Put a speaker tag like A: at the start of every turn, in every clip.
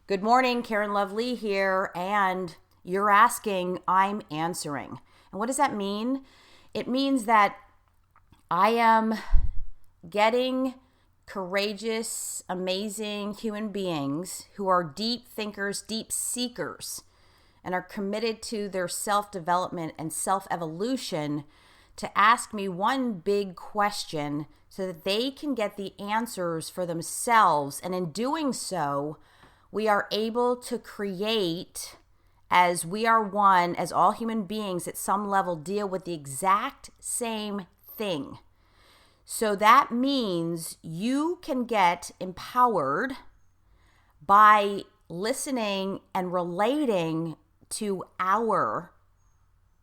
A: Good morning, Karen Lovely here, and you're asking, I'm answering. And what does that mean? It means that I am getting courageous, amazing human beings who are deep thinkers, deep seekers, and are committed to their self-development and self-evolution to ask me one big question so that they can get the answers for themselves. And in doing so, we are able to create, as we are one, as all human beings at some level deal with the exact same thing. So that means you can get empowered by listening and relating to our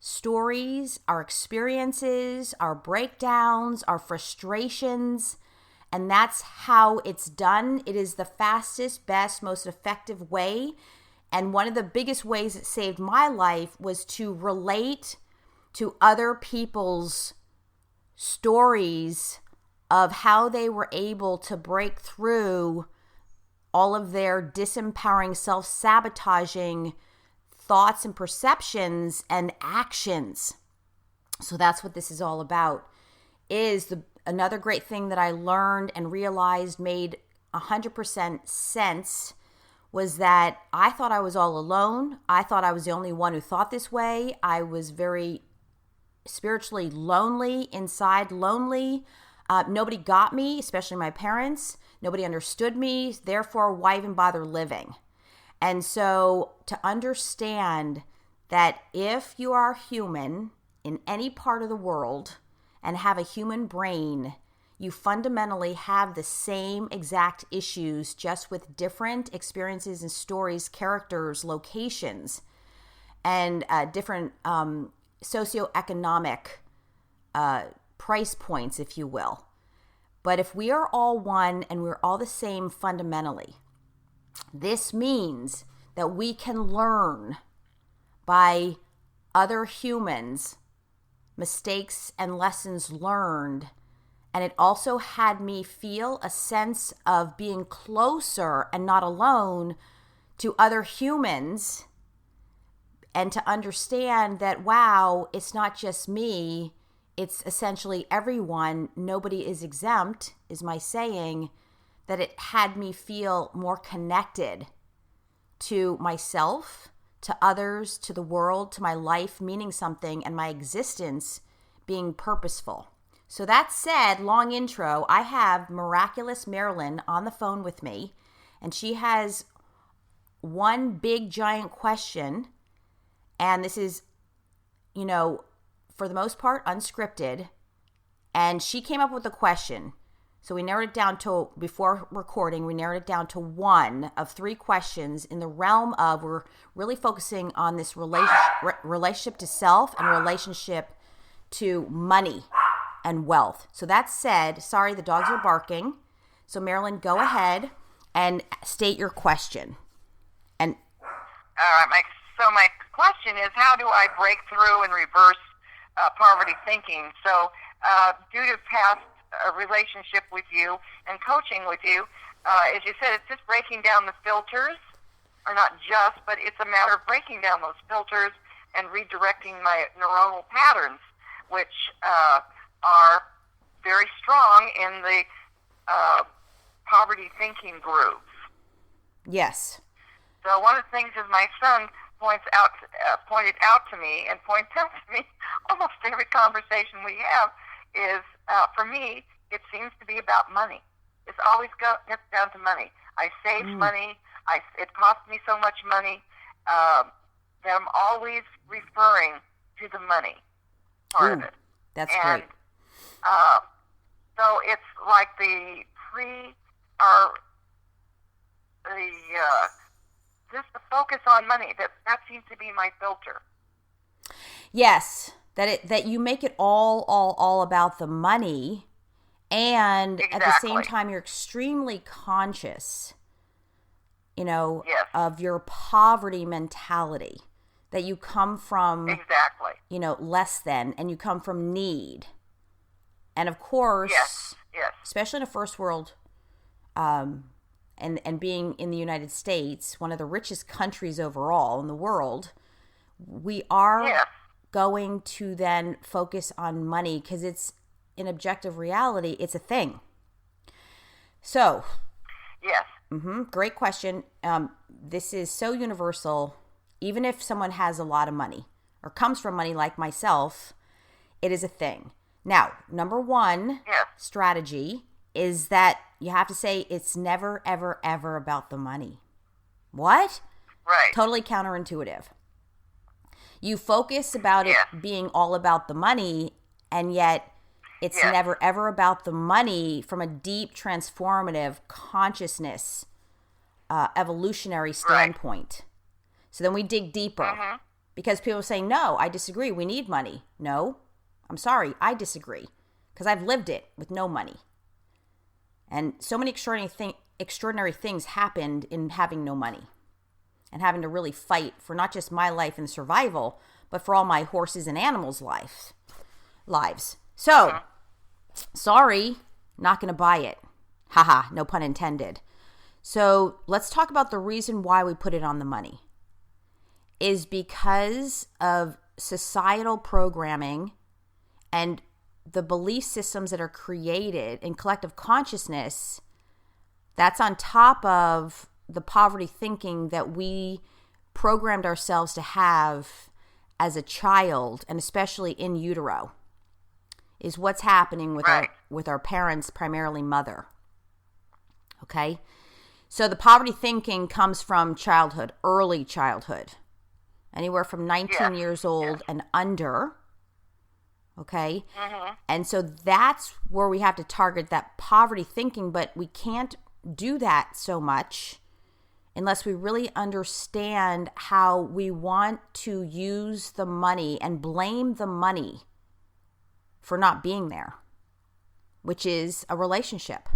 A: stories, our experiences, our breakdowns, our frustrations. And that's how it's done. It is the fastest, best, most effective way. And one of the biggest ways it saved my life was to relate to other people's stories of how they were able to break through all of their disempowering, self-sabotaging thoughts and perceptions and actions. So that's what this is all about. Another great thing that I learned and realized made 100% sense was that I thought I was all alone. I thought I was the only one who thought this way. I was very spiritually lonely, inside lonely. Nobody got me, especially my parents. Nobody understood me. Therefore, why even bother living? And so to understand that if you are human in any part of the world and have a human brain, you fundamentally have the same exact issues, just with different experiences and stories, characters, locations, and different socioeconomic price points, if you will. But if we are all one and we're all the same fundamentally, this means that we can learn by other humans' mistakes and lessons learned. And it also had me feel a sense of being closer and not alone to other humans, and to understand that, wow, it's not just me, it's essentially everyone. Nobody is exempt, is my saying. That it had me feel more connected to myself, to others, to the world, to my life meaning something, and my existence being purposeful. So that said, long intro, I have miraculous Marilyn on the phone with me, and she has one big giant question, and this is, for the most part, unscripted, and she came up with a question. So we narrowed it down to, before recording, we narrowed it down to one of three questions in the realm of, we're really focusing on this relationship to self and relationship to money and wealth. So that said, sorry, the dogs are barking. So Marilyn, go ahead and state your question. And
B: so my question is, how do I break through and reverse poverty thinking? So due to past relationship with you and coaching with you, as you said, it's just breaking down the filters, or not just, but it's a matter of breaking down those filters and redirecting my neuronal patterns, which are very strong in the poverty thinking grooves.
A: Yes.
B: So one of the things is my son pointed out to me almost every conversation we have is, for me, it seems to be about money. It's always gets down to money. I saved money. It cost me so much money that I'm always referring to the money part of it.
A: That's great.
B: So it's like just the focus on money. That seems to be my filter.
A: Yes, that you make it all about the money, and
B: exactly.
A: At the same time you're extremely conscious,
B: Yes.
A: of your poverty mentality, that you come from
B: exactly.
A: Less than, and you come from need. And of course,
B: yes.
A: especially in a first world and being in the United States, one of the richest countries overall in the world, we are going to then focus on money because it's an objective reality. It's a thing. So, great question. This is so universal. Even if someone has a lot of money or comes from money like myself, it is a thing. Now, number one strategy is that you have to say it's never, ever, ever about the money. What?
B: Right.
A: Totally counterintuitive. You focus about it being all about the money, and yet it's never, ever about the money from a deep, transformative consciousness, evolutionary standpoint. Right. So then we dig deeper because people are saying, no, I disagree. We need money. No, I'm sorry. I disagree because I've lived it with no money. And so many extraordinary things happened in having no money and having to really fight for not just my life and survival, but for all my horses and animals' lives. So, sorry, not going to buy it. Haha, no pun intended. So let's talk about the reason why we put it on the money. Is because of societal programming and the belief systems that are created in collective consciousness. That's on top of the poverty thinking that we programmed ourselves to have as a child, and especially in utero, is what's happening with our parents, primarily mother. Okay? So the poverty thinking comes from childhood, early childhood. Anywhere from 19 years old and under. Okay? And so that's where we have to target that poverty thinking, but we can't do that so much unless we really understand how we want to use the money and blame the money for not being there, which is a relationship.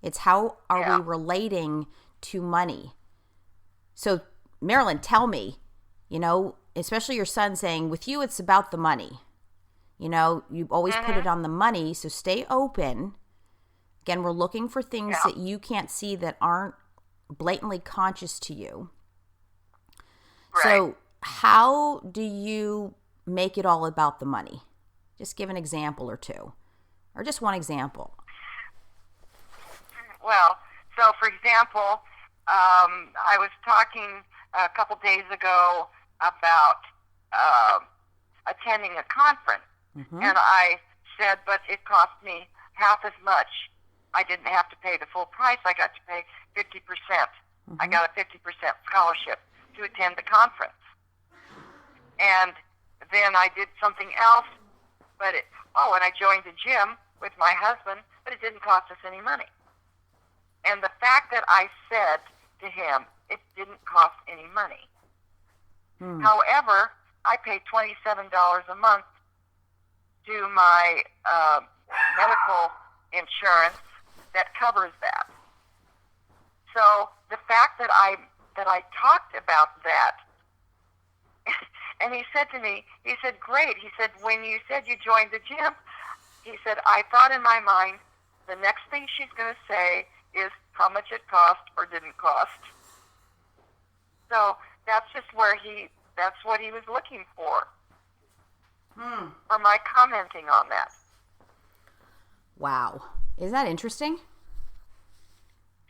A: It's how are we relating to money? So, Marilyn, tell me, especially your son saying, with you, it's about the money. You always put it on the money, so stay open. Again, we're looking for things that you can't see that aren't blatantly conscious to you. Right. So how do you make it all about the money? Just give an example or two, or just one example.
B: Well, so for example, I was talking a couple days ago about attending a conference, and I said, but it cost me half as much. I didn't have to pay the full price. I got to pay 50%. I got a 50% scholarship to attend the conference. And then I did something else, and I joined the gym with my husband, but it didn't cost us any money. And the fact that I said to him, it didn't cost any money. However, I pay $27 a month to my medical insurance that covers that. So the fact that I talked about that, and he said to me, he said, great. He said, when you said you joined the gym, he said, I thought in my mind, the next thing she's going to say is how much it cost or didn't cost. So that's just that's what he was looking for. For my commenting on that.
A: Wow. Isn't that interesting?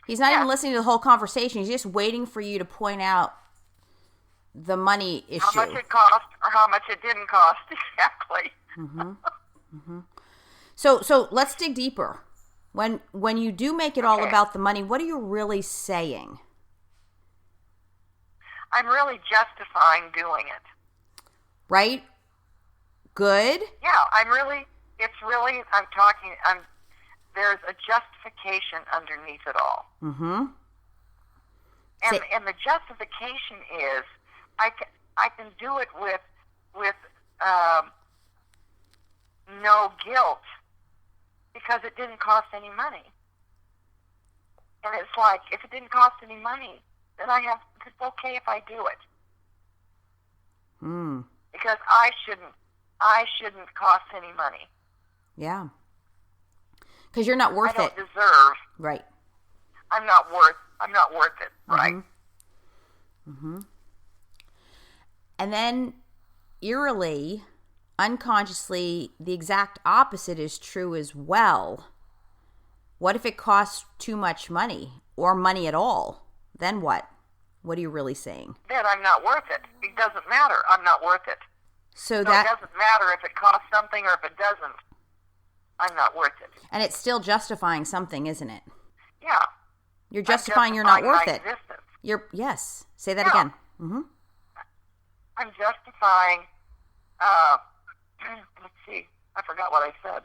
A: He's not even listening to the whole conversation. He's just waiting for you to point out the money issue.
B: How much it cost or how much it didn't cost. Exactly.
A: So let's dig deeper. When you do make it all about the money, what are you really saying?
B: I'm really justifying doing it.
A: Right? Good?
B: Yeah, there's a justification underneath it all. And the justification is, I can do it with no guilt because it didn't cost any money. And it's like, if it didn't cost any money, then it's okay if I do it. Because I shouldn't cost any money.
A: Yeah. Because you're not worth it.
B: I don't deserve.
A: Right.
B: I'm not worth it, right?
A: Mm-hmm. And then, eerily, unconsciously, the exact opposite is true as well. What if it costs too much money or money at all? Then what? What are you really saying?
B: Then I'm not worth it. It doesn't matter. I'm not worth it.
A: So
B: it doesn't matter if it costs something or if it doesn't. I'm not worth it.
A: And it's still justifying something, isn't it?
B: Yeah.
A: You're justifying you're not worth it.
B: Existence.
A: Yes. Say that again. Mm-hmm.
B: I'm justifying, let's see, I forgot what I said.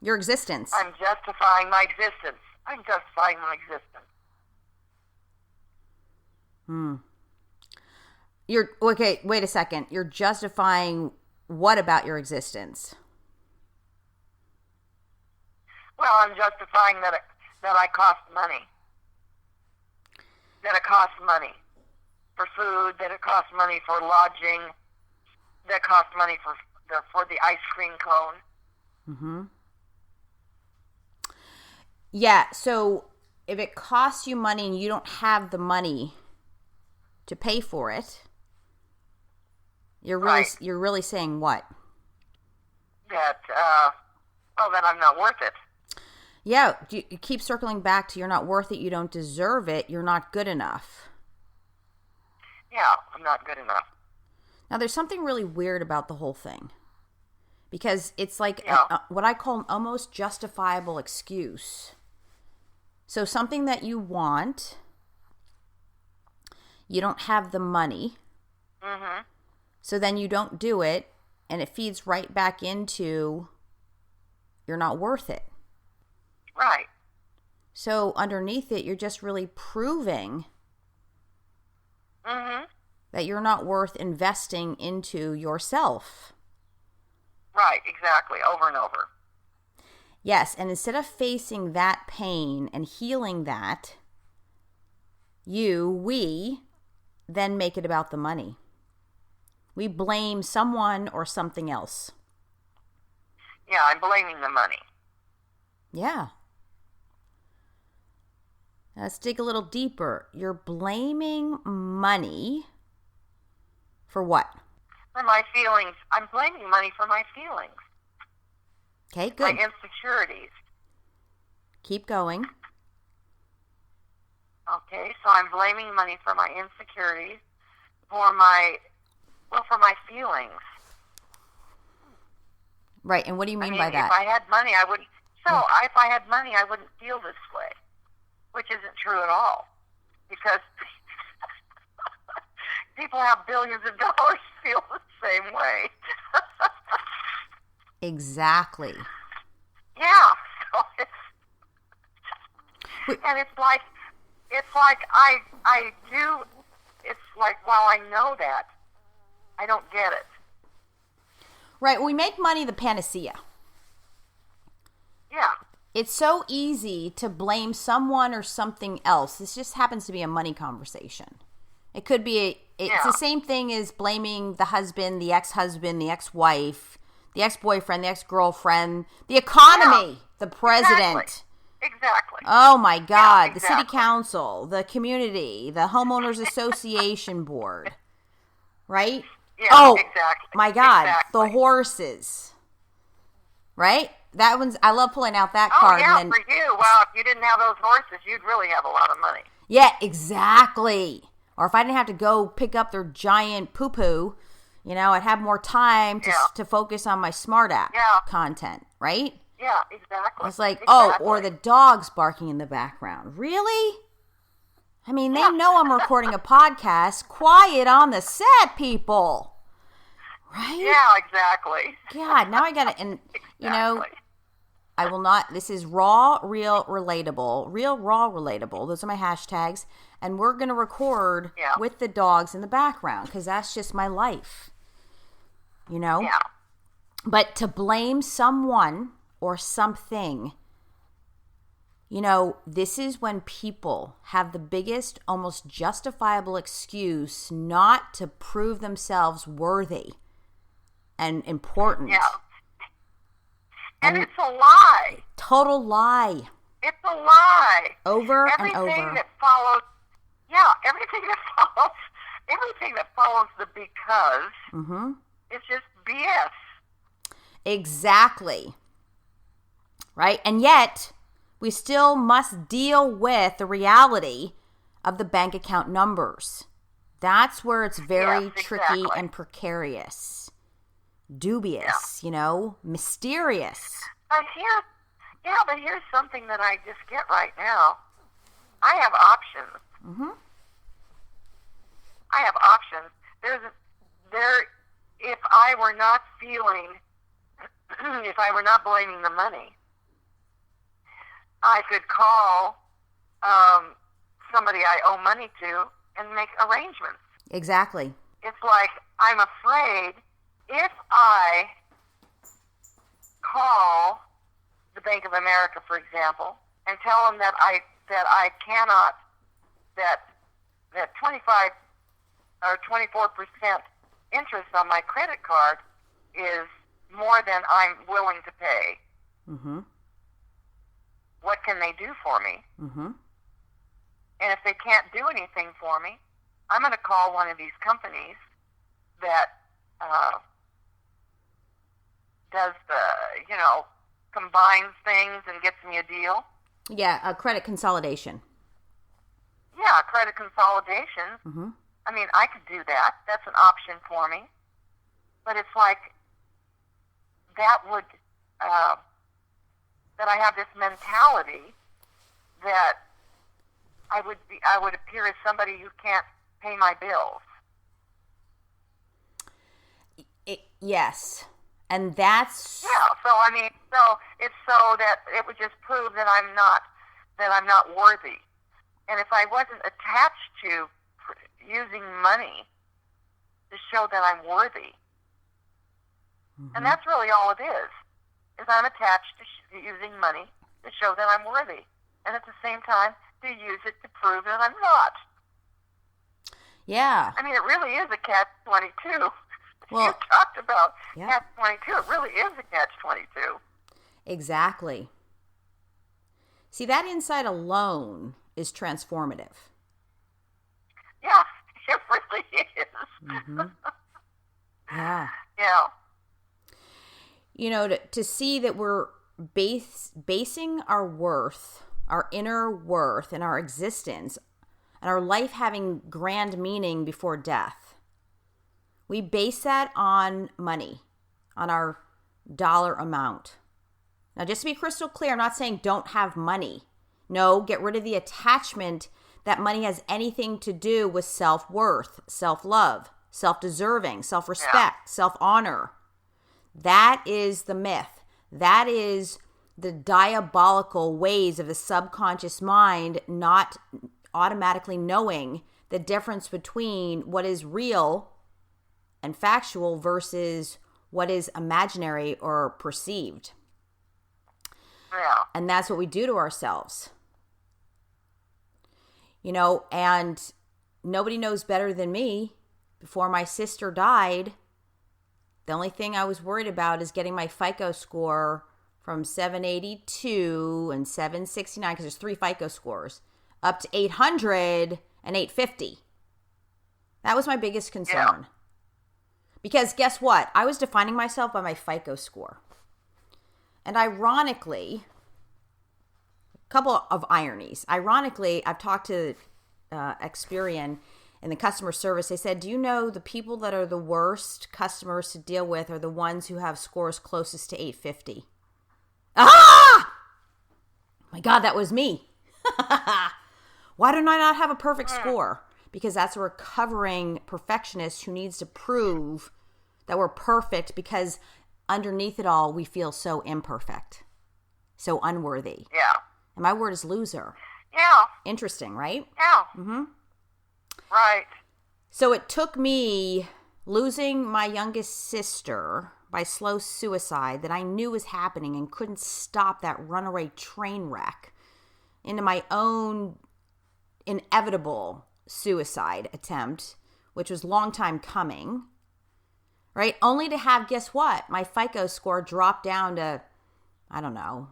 A: Your existence.
B: I'm justifying my existence. I'm justifying my existence.
A: Okay, wait a second. You're justifying what about your existence?
B: Well, I'm justifying that I cost money. That it costs money for food, that it costs money for lodging, that it costs money for the ice cream cone.
A: Mm-hmm. Yeah, so if it costs you money and you don't have the money to pay for it, you're really saying what?
B: That then I'm not worth it.
A: Yeah, you keep circling back to you're not worth it, you don't deserve it, you're not good enough.
B: Yeah, I'm not good enough.
A: Now, there's something really weird about the whole thing. Because it's like what I call an almost justifiable excuse. So something that you want, you don't have the money.
B: Mm-hmm.
A: So then you don't do it, and it feeds right back into you're not worth it.
B: Right.
A: So underneath it, you're just really proving that you're not worth investing into yourself.
B: Right, exactly, over and over.
A: Yes, and instead of facing that pain and healing that, we then make it about the money. We blame someone or something else.
B: Yeah, I'm blaming the money.
A: Yeah. Let's dig a little deeper. You're blaming money for what?
B: For my feelings. I'm blaming money for my feelings.
A: Okay, good.
B: My insecurities.
A: Keep going.
B: Okay, so I'm blaming money for my insecurities, for my feelings.
A: Right, and what do you mean by that?
B: If I had money, I wouldn't. If I had money, I wouldn't feel this way, which isn't true at all, because people have billions of dollars feel the same way.
A: Exactly.
B: Yeah. And it's like I do. It's like, while I know that, I don't get it.
A: Right. We make money the panacea.
B: Yeah.
A: It's so easy to blame someone or something else. This just happens to be a money conversation. It could be, it's the same thing as blaming the husband, the ex-husband, the ex-wife, the ex-boyfriend, the ex-girlfriend, the economy, the president.
B: Exactly.
A: Oh my God.
B: Yeah,
A: The city council, the community, the homeowners association board. Right?
B: Yeah, exactly.
A: My God.
B: Exactly.
A: The horses. Right? That one's, I love pulling out that card.
B: Oh, yeah,
A: and then,
B: for you. Well, if you didn't have those horses, you'd really have a lot of money.
A: Yeah, exactly. Or if I didn't have to go pick up their giant poo-poo, I'd have more time to focus on my smart app content, right?
B: Yeah, exactly.
A: It's like,
B: exactly.
A: Or the dog's barking in the background. Really? I mean, they know I'm recording a podcast. Quiet on the set, people. Right?
B: Yeah, exactly.
A: God, now I got to, and, I will not, this is raw, real, relatable. Real, raw, relatable. Those are my hashtags. And we're going to record with the dogs in the background because that's just my life.
B: Yeah.
A: But to blame someone or something, this is when people have the biggest, almost justifiable excuse not to prove themselves worthy and important.
B: Yeah. And it's a lie.
A: Total lie.
B: It's a lie.
A: Over and
B: Everything
A: over.
B: that follows, everything that follows the because is just BS.
A: Exactly. Right? And yet, we still must deal with the reality of the bank account numbers. That's where it's very tricky and precarious, dubious, mysterious.
B: But here's something that I just get right now. I have options. I have options. If I were not feeling, if I were not blaming the money, I could call somebody I owe money to and make arrangements.
A: Exactly.
B: It's like I'm afraid if I call the Bank of America, for example, and tell them that I cannot, that 25 or 24% interest on my credit card is more than I'm willing to pay. What can they do for me? And if they can't do anything for me, I'm going to call one of these companies that does the, combines things and gets me a deal.
A: Yeah, a credit consolidation.
B: Yeah, credit consolidation. I mean, I could do that. That's an option for me. But it's like that would, that I have this mentality that I would appear as somebody who can't pay my bills.
A: Yes. And that's...
B: Yeah, so it's so that it would just prove that I'm not worthy. And if I wasn't attached to using money to show that I'm worthy, and that's really all it is I'm attached to using money to show that I'm worthy, and at the same time to use it to prove that I'm not.
A: Yeah.
B: I mean, it really is a catch-22.
A: Well,
B: you talked about catch-22. It really is a catch-22.
A: Exactly. See, that insight alone is transformative.
B: Yeah, it really is.
A: Yeah.
B: Yeah.
A: To see that we're basing our worth, our inner worth, and our existence, and our life having grand meaning before death. We base that on money, on our dollar amount. Now, just to be crystal clear, I'm not saying don't have money. No, get rid of the attachment that money has anything to do with self-worth, self-love, self-deserving, self-respect, self-honor. That is the myth. That is the diabolical ways of the subconscious mind not automatically knowing the difference between what is real and factual versus what is imaginary or perceived.
B: Yeah.
A: And that's what we do to ourselves. And nobody knows better than me. Before my sister died, the only thing I was worried about is getting my FICO score from 782 and 769, because there's 3 FICO scores, up to 800 and 850. That was my biggest concern.
B: Yeah.
A: Because guess what? I was defining myself by my FICO score. And ironically, a couple of ironies. Ironically, I've talked to Experian in the customer service. They said, do you know the people that are the worst customers to deal with are the ones who have scores closest to 850? Ah! My God, that was me. Why don't I not have a perfect score? Because that's a recovering perfectionist who needs to prove that we're perfect, because underneath it all, we feel so imperfect, so unworthy.
B: Yeah.
A: And my word is loser.
B: Yeah.
A: Interesting, right?
B: Yeah. Right.
A: So it took me losing my youngest sister by slow suicide that I knew was happening and couldn't stop that runaway train wreck into my own inevitable suicide attempt, which was a long time coming, right? Only to have, guess what? My FICO score dropped down to, I don't know,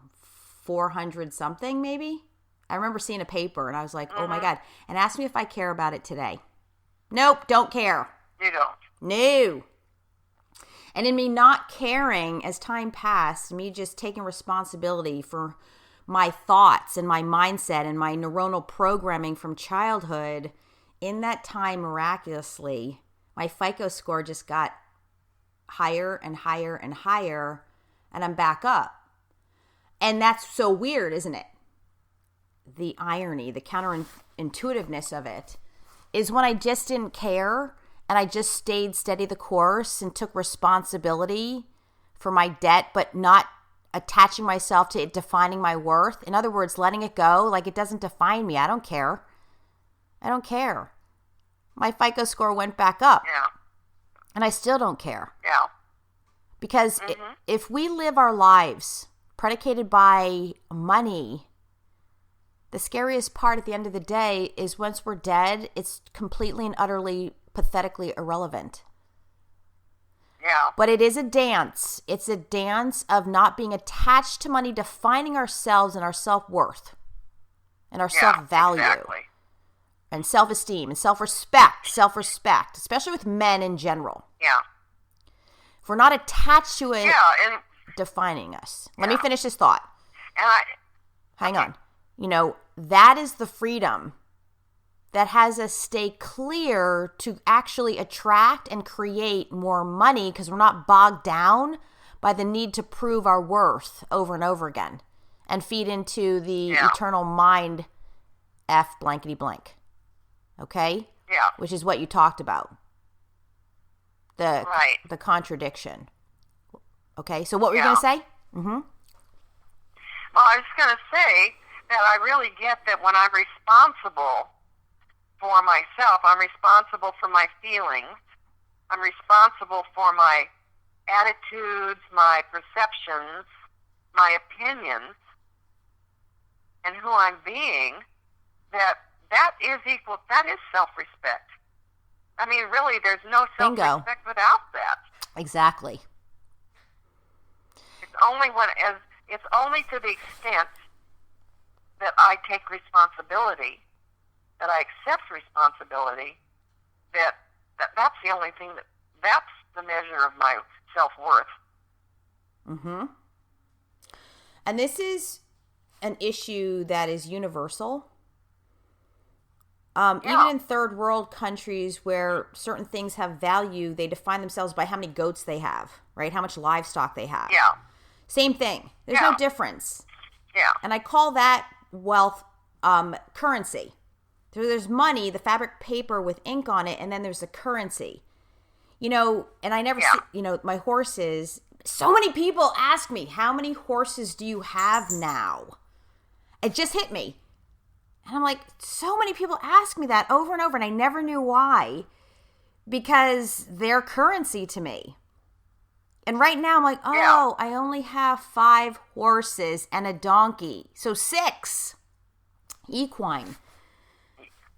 A: 400 something maybe. I remember seeing a paper and I was like, oh my God. And asked me if I care about it today. Nope, don't care.
B: You don't.
A: No. And in me not caring, as time passed, me just taking responsibility for my thoughts and my mindset and my neuronal programming from childhood, in that time, miraculously, my FICO score just got higher and higher and higher, and I'm back up. And that's so weird, isn't it? The irony, the counterintuitiveness of it is when I just didn't care and I just stayed steady the course and took responsibility for my debt, but not attaching myself to it defining my worth. In other words, letting it go, like it doesn't define me. I don't care. I don't care. My FICO score went back up.
B: Yeah.
A: And I still don't care.
B: Yeah.
A: Because if we live our lives predicated by money, the scariest part at the end of the day is once we're dead, it's completely and utterly, pathetically irrelevant.
B: Yeah.
A: But it is a dance. It's a dance of not being attached to money, defining ourselves and our self-worth and our self-value.
B: Exactly.
A: And self-esteem and self-respect, especially with men in general.
B: Yeah.
A: If we're not attached to it
B: and
A: defining us. Let me finish this thought.
B: And
A: Hang on. You know, that is the freedom that has us stay clear to actually attract and create more money because we're not bogged down by the need to prove our worth over and over again and feed into the eternal mind F blankety blank. Okay?
B: Yeah.
A: Which is what you talked about. The contradiction. Okay, so what were you going to say?
B: Well, I was going to say that I really get that when I'm responsible for myself, I'm responsible for my feelings, I'm responsible for my attitudes, my perceptions, my opinions, and who I'm being, that is self-respect. I mean, really, there's no self-respect without that.
A: Exactly.
B: It's only to the extent that I take responsibility, that I accept responsibility, that's the only thing that's the measure of my self-worth.
A: Mm-hmm. And this is an issue that is universal. Even in third world countries where certain things have value, they define themselves by how many goats they have, right? How much livestock they have.
B: Yeah.
A: Same thing. There's no difference.
B: Yeah.
A: And I call that wealth currency. So there's money, the fabric paper with ink on it, and then there's the currency. You know, and I never see, my horses. So many people ask me, how many horses do you have now? It just hit me. And I'm like, so many people ask me that over and over, and I never knew why. Because they're currency to me. And right now I'm like, I only have 5 horses and a donkey. So 6. Equine.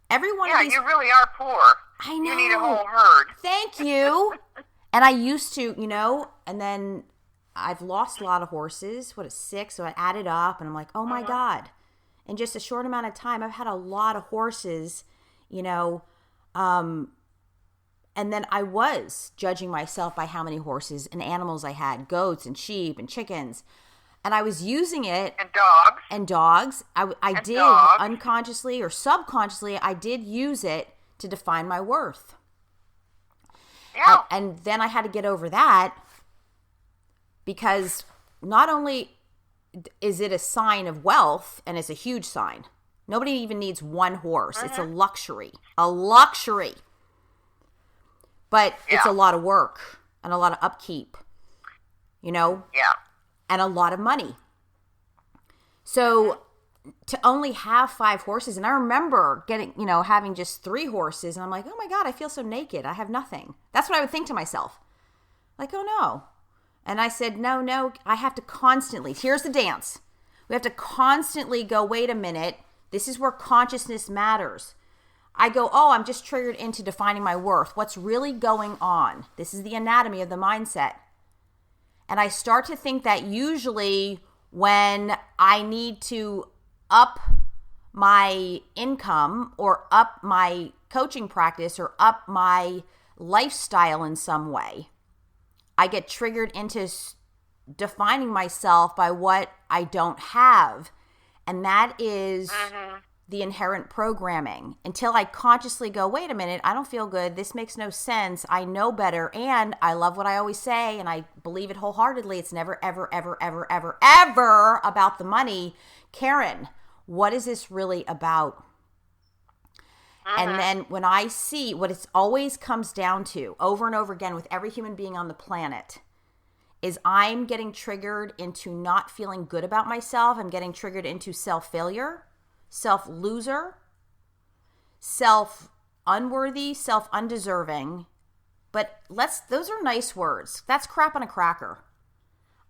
A: Every one of these...
B: you really are poor.
A: I know.
B: You need a whole herd.
A: Thank you. And I used to, and then I've lost a lot of horses. 6? So I added up and I'm like, oh my God. In just a short amount of time, I've had a lot of horses, and then I was judging myself by how many horses and animals I had, goats and sheep and chickens. And I was using it.
B: And
A: dogs. I did
B: dogs.
A: Unconsciously or subconsciously, I did use it to define my worth.
B: Yeah.
A: And then I had to get over that because not only is it a sign of wealth, and it's a huge sign. Nobody even needs one horse. It's a luxury. But it's a lot of work and a lot of upkeep,
B: Yeah.
A: and a lot of money. So to only have 5 horses, and I remember getting, having just 3 horses, and I'm like, oh my God, I feel so naked. I have nothing. That's what I would think to myself. Like, oh no. And I said, no, I have to constantly, here's the dance. We have to constantly go, wait a minute, this is where consciousness matters. I go, I'm just triggered into defining my worth. What's really going on? This is the anatomy of the mindset. And I start to think that usually when I need to up my income or up my coaching practice or up my lifestyle in some way. I get triggered into defining myself by what I don't have. And that is the inherent programming. Until I consciously go, wait a minute, I don't feel good. This makes no sense. I know better. And I love what I always say, and I believe it wholeheartedly. It's never, ever, ever, ever, ever, ever about the money. Karen, what is this really about? And then when I see what it always comes down to over and over again with every human being on the planet is I'm getting triggered into not feeling good about myself. I'm getting triggered into self-failure, self-loser, self-unworthy, self-undeserving. But those are nice words. That's crap on a cracker.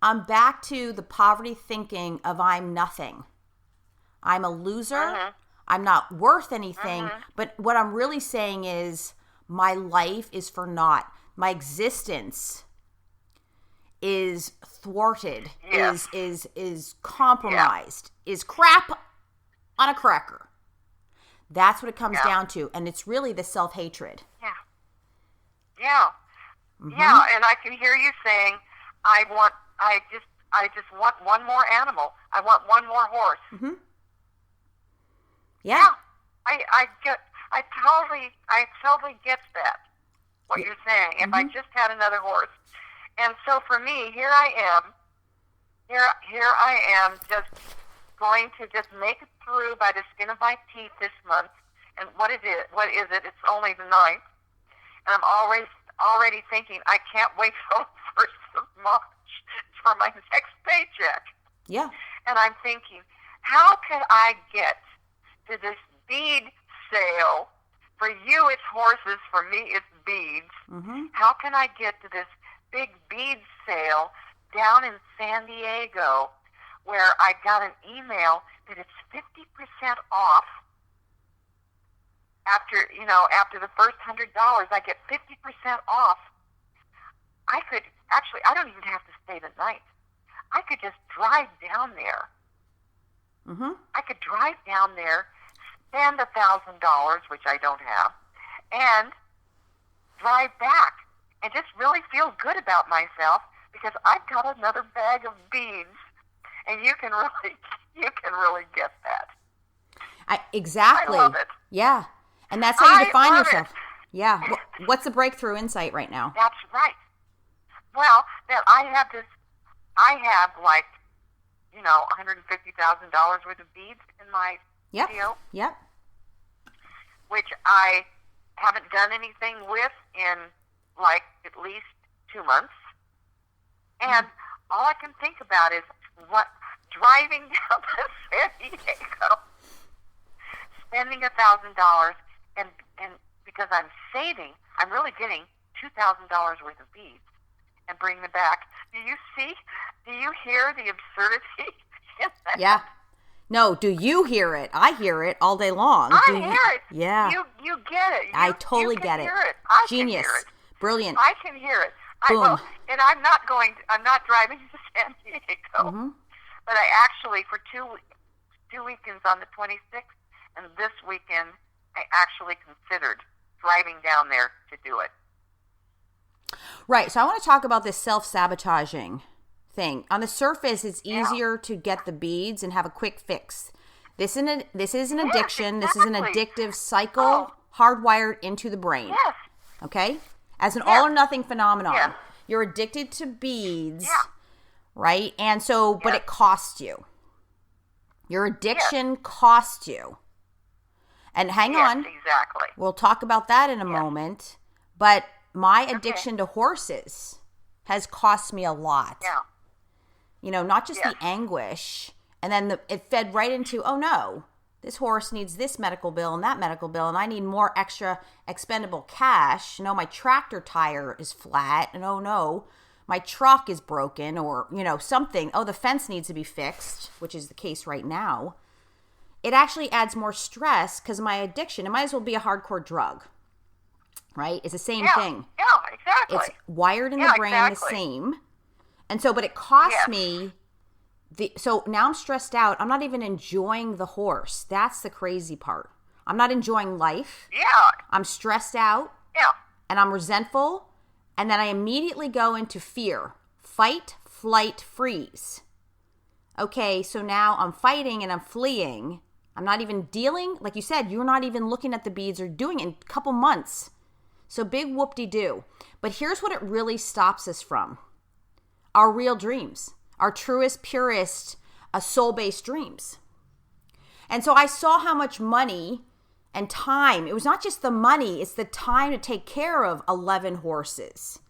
A: I'm back to the poverty thinking of I'm nothing. I'm a loser. I'm not worth anything. But what I'm really saying is my life is for naught. My existence is thwarted, is compromised, is crap on a cracker. That's what it comes down to. And it's really the self-hatred.
B: Yeah, and I can hear you saying, I just want one more animal. I want one more horse. I totally get that, what you're saying. If I just had another horse. And so for me, here I am just going to just make it through by the skin of my teeth this month. And what is it? It's only the 9th. And I'm already thinking, I can't wait till the 1st of March for my next paycheck.
A: Yeah.
B: And I'm thinking, how can I get to this bead sale? For you, it's horses. For me, it's beads. How can I get to this big bead sale down in San Diego where I got an email that it's 50% off? After the first $100, I get 50% off. I don't even have to stay the night. I could just drive down there. I could drive down there, spend $1,000, which I don't have, and drive back and just really feel good about myself because I've got another bag of beads, and you can really get that.
A: Exactly.
B: I love it.
A: Yeah. And that's how you define yourself.
B: It.
A: Yeah. What's the breakthrough insight right now?
B: That's right. Well, that I have like, $150,000 worth of beads in my deal. Yep. Which I haven't done anything with in like at least 2 months. And all I can think about is driving down to San Diego, spending $1,000, and because I'm saving, I'm really getting $2,000 worth of beads and bring them back. Do you hear the absurdity in that?
A: Yeah. No, do you hear it? I hear it all day long.
B: I hear it.
A: Yeah.
B: You get it.
A: I totally get it.
B: Hear it. I
A: Genius.
B: Can hear it.
A: Brilliant.
B: I can hear it.
A: Boom.
B: And I'm not driving to San Diego. But I actually, for two weekends on the 26th and this weekend, I actually considered driving down there to do it.
A: Right. So I want to talk about this self-sabotaging thing. On the surface, it's easier to get the beads and have a quick fix. This is an addiction.
B: Exactly.
A: This is an addictive cycle hardwired into the brain.
B: Yes.
A: Okay? As an all or nothing phenomenon.
B: Yes.
A: You're addicted to beads, right? And so, but it costs you. Your addiction costs you. And hang on.
B: Exactly.
A: We'll talk about that in a moment. But my addiction to horses has cost me a lot.
B: Yeah.
A: Not just the anguish. And then it fed right into, oh no, this horse needs this medical bill and that medical bill, and I need more extra expendable cash. My tractor tire is flat, and oh no, my truck is broken, or, something. Oh, the fence needs to be fixed, which is the case right now. It actually adds more stress because my addiction, it might as well be a hardcore drug, right? It's the same thing.
B: Yeah, exactly.
A: It's wired in the brain the same. And so, but it costs me So now I'm stressed out. I'm not even enjoying the horse. That's the crazy part. I'm not enjoying life.
B: Yeah.
A: I'm stressed out.
B: Yeah.
A: And I'm resentful. And then I immediately go into fear. Fight, flight, freeze. Okay, so now I'm fighting and I'm fleeing. I'm not even dealing. Like you said, you're not even looking at the beads or doing it in a couple months. So big whoop-de-doo. But here's what it really stops us from. Our real dreams. Our truest, purest, soul-based dreams. And so I saw how much money and time, it was not just the money, it's the time to take care of 11 horses,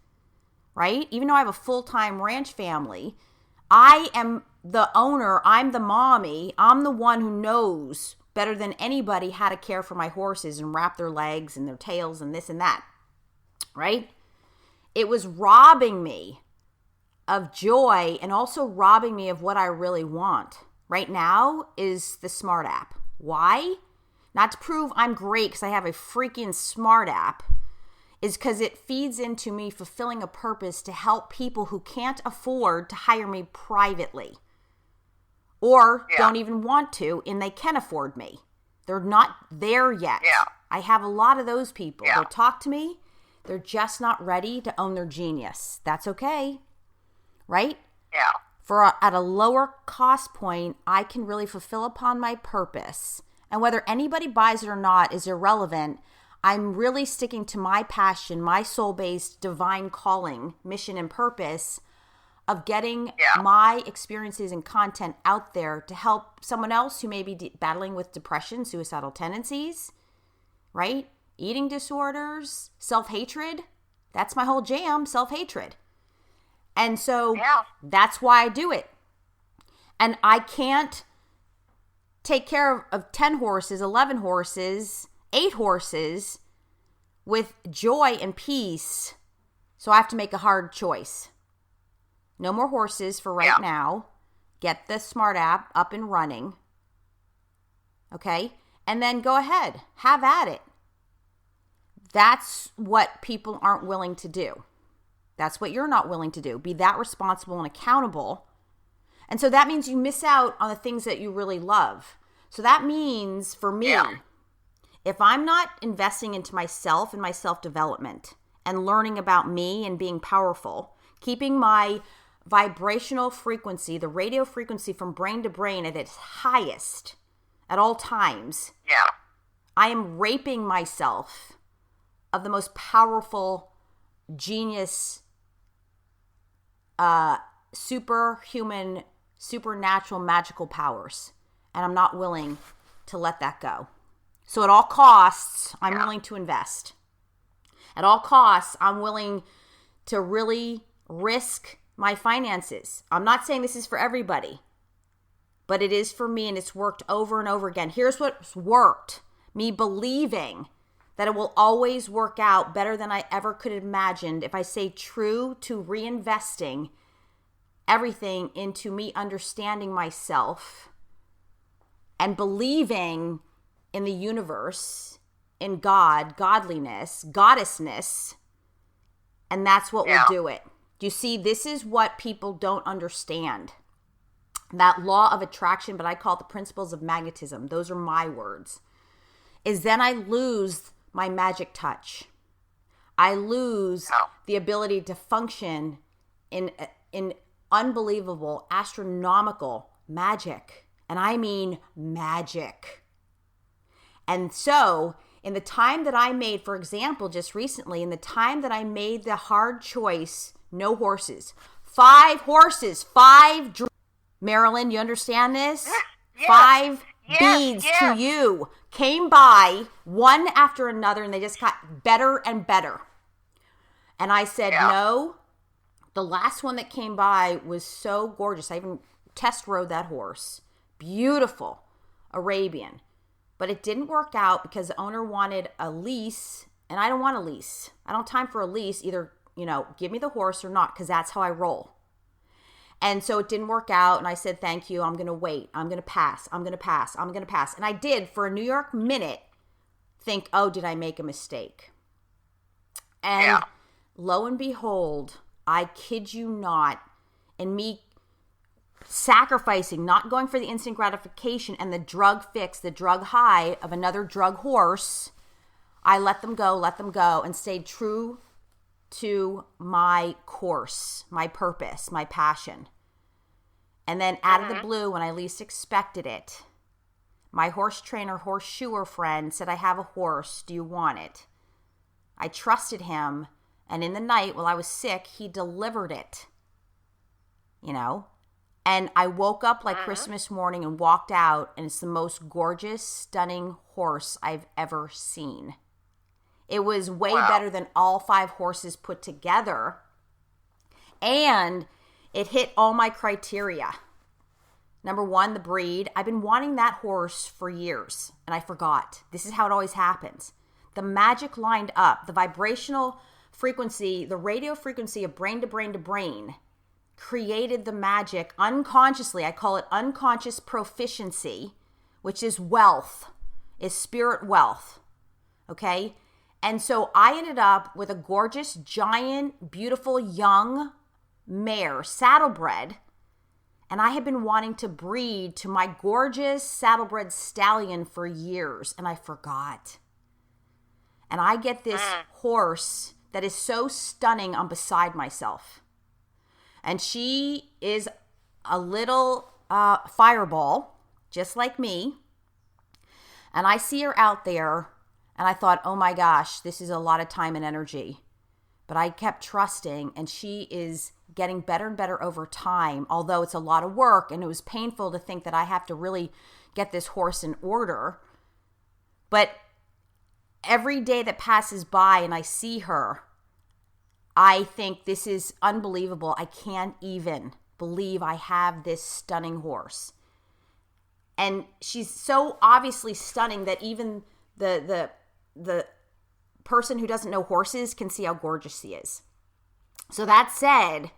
A: right? Even though I have a full-time ranch family, I am the owner, I'm the mommy, I'm the one who knows better than anybody how to care for my horses and wrap their legs and their tails and this and that, right? It was robbing me of joy and also robbing me of what I really want right now is the smart app. Why? Not to prove I'm great because I have a freaking smart app, is because it feeds into me fulfilling a purpose to help people who can't afford to hire me privately or don't even want to, and they can afford me. They're not there yet.
B: Yeah.
A: I have a lot of those people.
B: Yeah.
A: They'll talk to me. They're just not ready to own their genius. That's okay. Right?
B: Yeah.
A: At a lower cost point, I can really fulfill upon my purpose. And whether anybody buys it or not is irrelevant. I'm really sticking to my passion, my soul-based divine calling, mission and purpose of getting my experiences and content out there to help someone else who may be battling with depression, suicidal tendencies, right? Eating disorders, self-hatred. That's my whole jam, self-hatred. And so that's why I do it. And I can't take care of 10 horses, 11 horses, 8 horses with joy and peace. So I have to make a hard choice. No more horses for right now. Get the smart app up and running. Okay? And then go ahead. Have at it. That's what people aren't willing to do. That's what you're not willing to do. Be that responsible and accountable. And so that means you miss out on the things that you really love. So that means for me, if I'm not investing into myself and my self-development and learning about me and being powerful, keeping my vibrational frequency, the radio frequency from brain to brain at its highest at all times, I am raping myself of the most powerful genius, superhuman, supernatural, magical powers. And I'm not willing to let that go. So at all costs, I'm willing to invest. At all costs, I'm willing to really risk my finances. I'm not saying this is for everybody, but it is for me, and it's worked over and over again. Here's what's worked. Me believing that it will always work out better than I ever could have imagined if I stay true to reinvesting everything into me understanding myself and believing in the universe, in God, godliness, goddessness, and that's what will do it. You see, this is what people don't understand. That law of attraction, but I call it the principles of magnetism. Those are my words. Is then I lose my magic touch. I lose the ability to function in unbelievable, astronomical magic. And I mean magic. And so in the time that I made, for example, just recently, in the time that I made the hard choice, no horses, 5 horses, 5 Marilyn, you understand this? 5 beads to you came by one after another, and they just got better and better. And I said, no. The last one that came by was so gorgeous. I even test rode that horse. Beautiful Arabian. But it didn't work out because the owner wanted a lease, and I don't want a lease. I don't have time for a lease. Either, give me the horse or not, because that's how I roll. And so it didn't work out, and I said, thank you, I'm going to wait. I'm going to pass. I'm going to pass. I'm going to pass. And I did, for a New York minute, think, oh, did I make a mistake? And lo and behold, I kid you not, and me sacrificing, not going for the instant gratification and the drug fix, the drug high of another drug horse, I let them go, and stayed true to my course, my purpose, my passion. And then out of the blue, when I least expected it, my horse trainer, horseshoer friend said, I have a horse. Do you want it? I trusted him. And in the night, while I was sick, he delivered it. And I woke up like Christmas morning and walked out, and it's the most gorgeous, stunning horse I've ever seen. It was way better than all 5 horses put together. And it hit all my criteria. Number 1, the breed. I've been wanting that horse for years, and I forgot. This is how it always happens. The magic lined up. The vibrational frequency, the radio frequency of brain to brain to brain created the magic unconsciously. I call it unconscious proficiency, which is wealth, is spirit wealth. Okay? And so I ended up with a gorgeous, giant, beautiful, young mare, saddlebred. And I had been wanting to breed to my gorgeous saddlebred stallion for years, and I forgot. And I get this horse that is so stunning, I'm beside myself. And she is a little fireball, just like me. And I see her out there, and I thought, oh my gosh, this is a lot of time and energy. But I kept trusting, and she is getting better and better over time, although it's a lot of work, and it was painful to think that I have to really get this horse in order. But every day that passes by and I see her, I think this is unbelievable. I can't even believe I have this stunning horse. And she's so obviously stunning that even the person who doesn't know horses can see how gorgeous she is. So that said,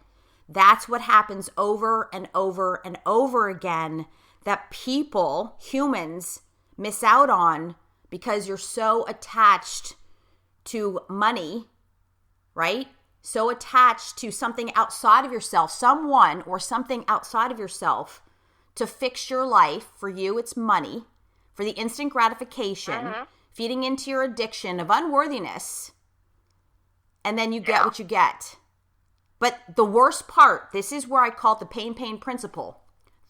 A: that's what happens over and over and over again that people, humans, miss out on because you're so attached to money, right? So attached to something outside of yourself, someone or something outside of yourself to fix your life. For you, it's money. For the instant gratification, feeding into your addiction of unworthiness, and then you get what you get. But the worst part, this is where I call it the pain principle.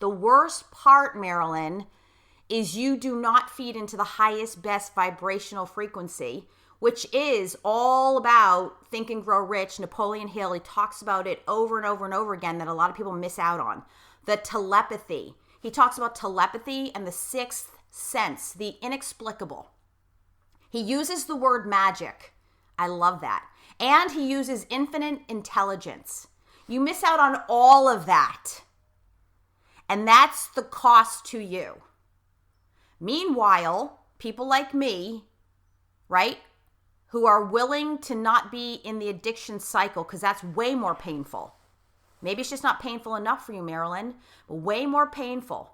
A: The worst part, Marilyn, is you do not feed into the highest, best vibrational frequency, which is all about Think and Grow Rich. Napoleon Hill, he talks about it over and over and over again that a lot of people miss out on. The telepathy. He talks about telepathy and the sixth sense, the inexplicable. He uses the word magic. I love that. And he uses infinite intelligence. You miss out on all of that. And that's the cost to you. Meanwhile, people like me, right, who are willing to not be in the addiction cycle, because that's way more painful. Maybe it's just not painful enough for you, Marilyn, but way more painful.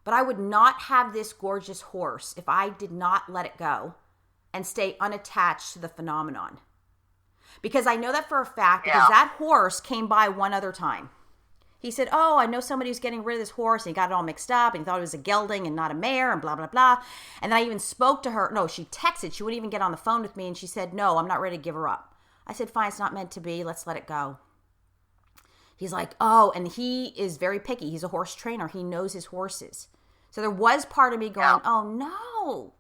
A: But I would not have this gorgeous horse if I did not let it go and stay unattached to the phenomenon. Because I know that for a fact, because that horse came by one other time. He said, oh, I know somebody who's getting rid of this horse, and he got it all mixed up, and he thought it was a gelding and not a mare, and blah, blah, blah. And then I even spoke to her. No, she texted. She wouldn't even get on the phone with me, and she said, no, I'm not ready to give her up. I said, fine, it's not meant to be. Let's let it go. He's like, oh, and he is very picky. He's a horse trainer. He knows his horses. So there was part of me going, oh, no.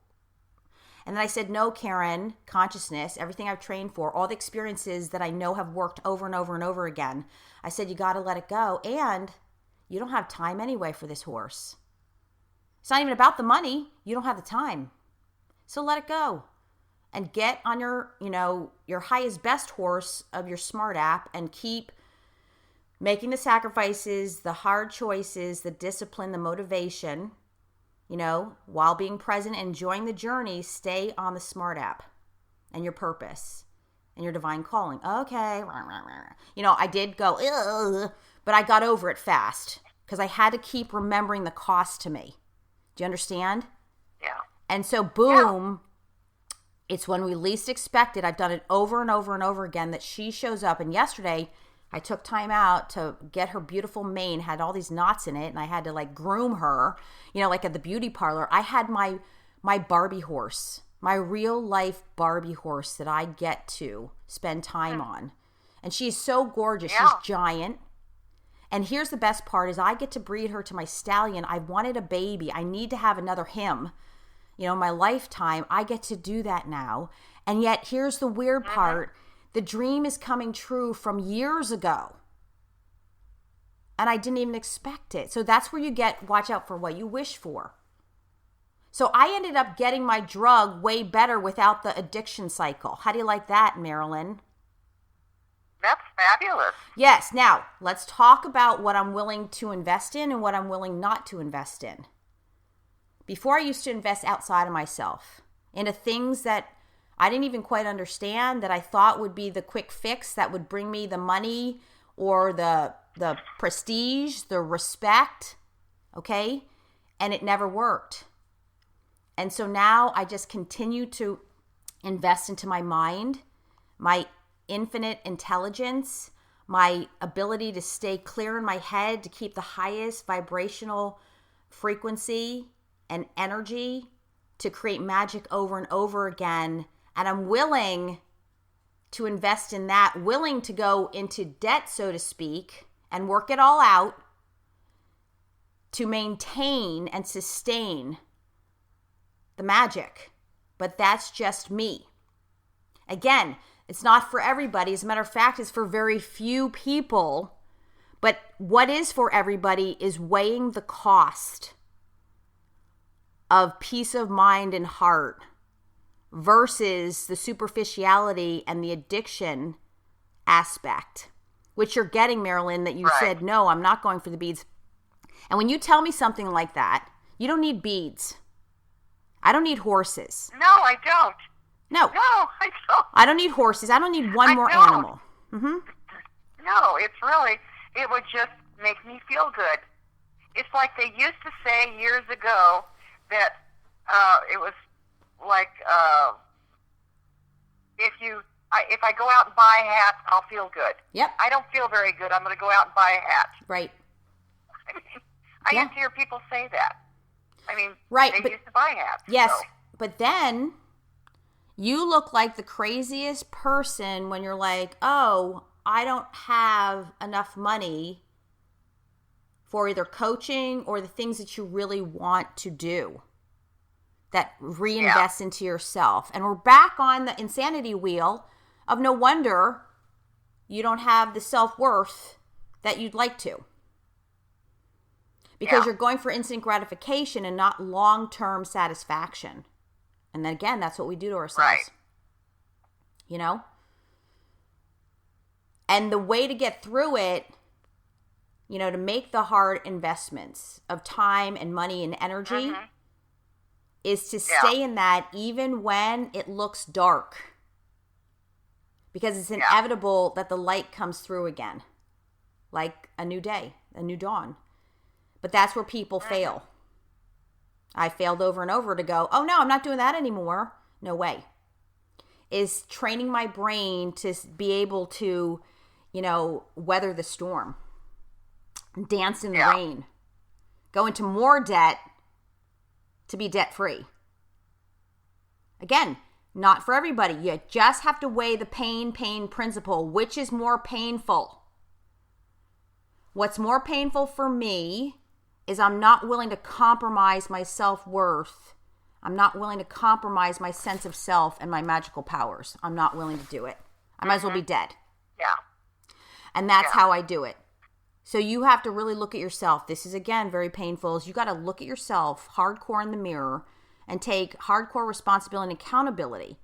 A: And then I said, no, Karen, consciousness, everything I've trained for, all the experiences that I know have worked over and over and over again. I said, you got to let it go. And you don't have time anyway for this horse. It's not even about the money. You don't have the time. So let it go and get on your, your highest best horse of your smart app and keep making the sacrifices, the hard choices, the discipline, the motivation, while being present, enjoying the journey. Stay on the smart app and your purpose and your divine calling. Okay. I did go, ugh, but I got over it fast because I had to keep remembering the cost to me. Do you understand?
B: Yeah.
A: And so boom, it's when we least expect it. I've done it over and over and over again that she shows up. And yesterday I took time out to get her beautiful mane, had all these knots in it, and I had to like groom her, like at the beauty parlor. I had my Barbie horse, my real life Barbie horse that I get to spend time on. And she's so gorgeous.
B: Yeah.
A: She's giant. And here's the best part is I get to breed her to my stallion. I wanted a baby. I need to have another him. My lifetime, I get to do that now. And yet here's the weird part. The dream is coming true from years ago. And I didn't even expect it. So that's where you watch out for what you wish for. So I ended up getting my drug way better without the addiction cycle. How do you like that, Marilyn?
B: That's fabulous.
A: Yes. Now, let's talk about what I'm willing to invest in and what I'm willing not to invest in. Before, I used to invest outside of myself into things that I didn't even quite understand, that I thought would be the quick fix that would bring me the money or the prestige, the respect, okay? And it never worked. And so now I just continue to invest into my mind, my infinite intelligence, my ability to stay clear in my head, to keep the highest vibrational frequency and energy, to create magic over and over again. And I'm willing to invest in that, willing to go into debt, so to speak, and work it all out to maintain and sustain the magic. But that's just me. Again, it's not for everybody. As a matter of fact, it's for very few people. But what is for everybody is weighing the cost of peace of mind and heart versus the superficiality and the addiction aspect, which you're getting, Marilyn, that you said, no, I'm not going for the beads. And when you tell me something like that, you don't need beads. I don't need horses.
B: No, I don't.
A: No,
B: I don't.
A: I don't need horses. I don't need one more
B: don't.
A: animal. Mm-hmm.
B: No, it would just make me feel good. It's like they used to say years ago that it was like if I go out and buy a hat, I'll feel good.
A: Yep.
B: I don't feel very good. I'm going to go out and buy a hat.
A: Right.
B: I used to hear people say that.
A: Right,
B: they used to buy hats.
A: Yes,
B: so.
A: But then you look like the craziest person when you're like, oh, I don't have enough money for either coaching or the things that you really want to do that reinvest into yourself. And we're back on the insanity wheel of no wonder you don't have the self-worth that you'd like to. Because you're going for instant gratification and not long-term satisfaction. And then again, that's what we do to ourselves. Right. And the way to get through it, to make the hard investments of time and money and energy is to stay in that even when it looks dark. Because it's inevitable that the light comes through again. Like a new day, a new dawn. But that's where people fail. I failed over and over to go, oh no, I'm not doing that anymore. No way. Is training my brain to be able to, weather the storm. Dance in the rain. Go into more debt to be debt free. Again, not for everybody. You just have to weigh the pain principle. Which is more painful? What's more painful for me is I'm not willing to compromise my self-worth. I'm not willing to compromise my sense of self and my magical powers. I'm not willing to do it. I might as well be dead.
B: Yeah.
A: And that's how I do it. So you have to really look at yourself. This is, again, very painful. Is you got to look at yourself hardcore in the mirror and take hardcore responsibility and accountability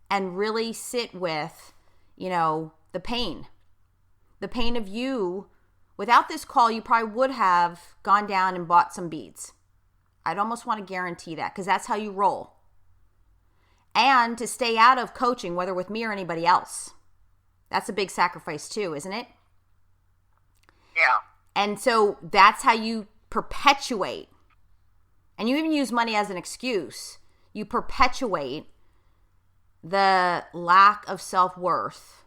A: and really sit with, the pain. The pain of you. Without this call, you probably would have gone down and bought some beads. I'd almost want to guarantee that because that's how you roll. And to stay out of coaching, whether with me or anybody else. That's a big sacrifice too, isn't it?
B: Yeah.
A: And so that's how you perpetuate. And you even use money as an excuse. You perpetuate the lack of self-worth.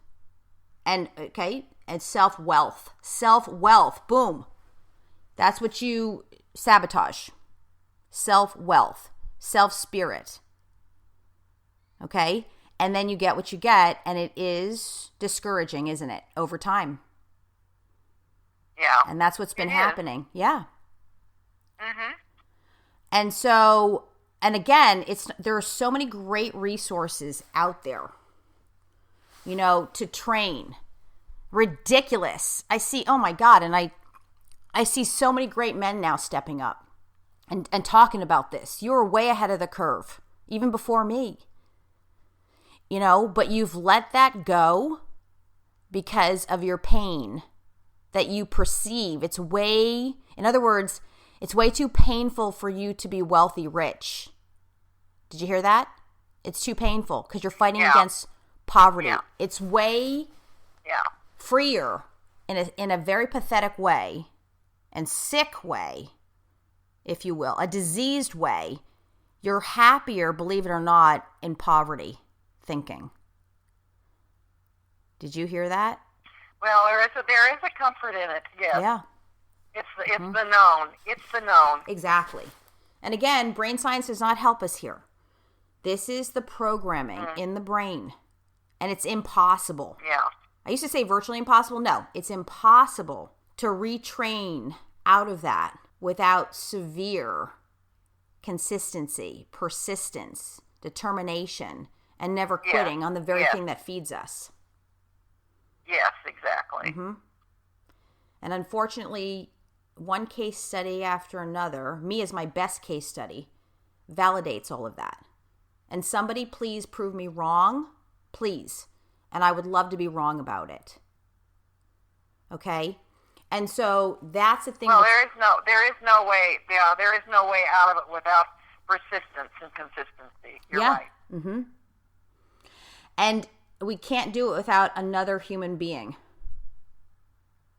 A: And, and self-wealth. Self-wealth. Boom. That's what you sabotage. Self-wealth. Self-spirit. Okay? And then you get what you get, and it is discouraging, isn't it? Over time.
B: Yeah.
A: And that's what's been happening. Yeah.
B: Mm-hmm.
A: And so, and again, there are so many great resources out there, to train. Ridiculous. I see, oh my God, and I see so many great men now stepping up and talking about this. You're way ahead of the curve, even before me. But you've let that go because of your pain that you perceive. In other words, it's way too painful for you to be wealthy rich. Did you hear that? It's too painful because you're fighting against poverty. Yeah. It's way freer in a very pathetic way and sick way, if you will, a diseased way. You're happier, believe it or not, in poverty thinking. Did you hear that?
B: Well, there is a comfort in it, yes.
A: Yeah.
B: It's the known. It's the known.
A: Exactly. And again, brain science does not help us here. This is the programming in the brain. And it's impossible.
B: Yeah.
A: I used to say virtually impossible. No, it's impossible to retrain out of that without severe consistency, persistence, determination, and never quitting on the very thing that feeds us.
B: Yes, exactly.
A: Mm-hmm. And unfortunately, one case study after another, me as my best case study, validates all of that. And somebody please prove me wrong, please. And I would love to be wrong about it. Okay? And so that's the thing.
B: Well, there is no way. Yeah, there is no way out of it without persistence and consistency. You're right.
A: Mm-hmm. And we can't do it without another human being.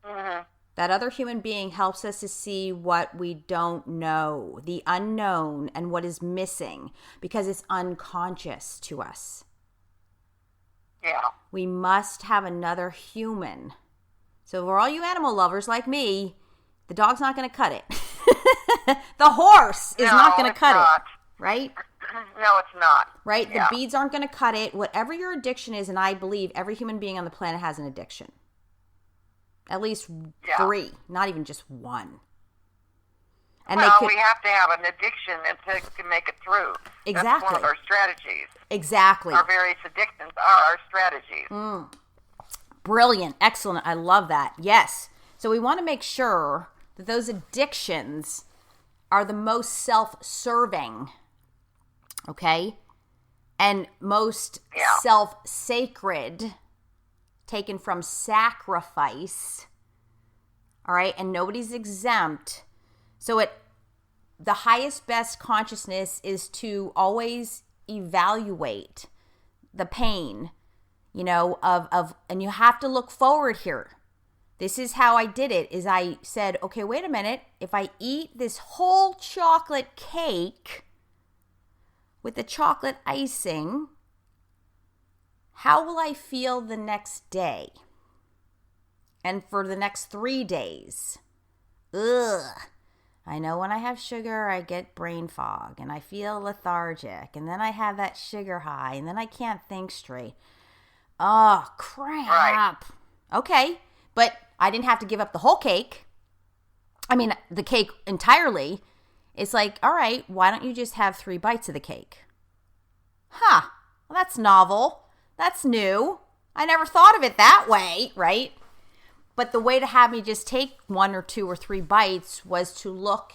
B: Mm-hmm.
A: That other human being helps us to see what we don't know, the unknown, and what is missing, because it's unconscious to us.
B: Yeah.
A: We must have another human. So for all you animal lovers like me, the dog's not going to cut it. The horse is not going to cut it. Right?
B: No, it's not.
A: Right?
B: Yeah.
A: The beads aren't going to cut it. Whatever your addiction is, and I believe every human being on the planet has an addiction. At least 3, not even just 1. And
B: we have to have an addiction to make it through.
A: Exactly.
B: That's one of our strategies.
A: Exactly.
B: Our various addictions are our strategies.
A: Brilliant. Excellent. I love that. Yes. So we want to make sure that those addictions are the most self-serving, okay, and most self-sacred, taken from sacrifice, all right, and nobody's exempt. So the highest best consciousness is to always evaluate the pain, and you have to look forward here. This is how I did it, is I said, okay, wait a minute. If I eat this whole chocolate cake with the chocolate icing, how will I feel the next day? And for the next 3 days? Ugh. I know when I have sugar, I get brain fog and I feel lethargic. And then I have that sugar high and then I can't think straight. Oh, crap. Right. Okay. But I didn't have to give up the whole cake. I mean, the cake entirely. It's like, all right, why don't you just have 3 bites of the cake? Well, that's novel. That's new. I never thought of it that way, right? But the way to have me just take 1 or 2 or 3 bites was to look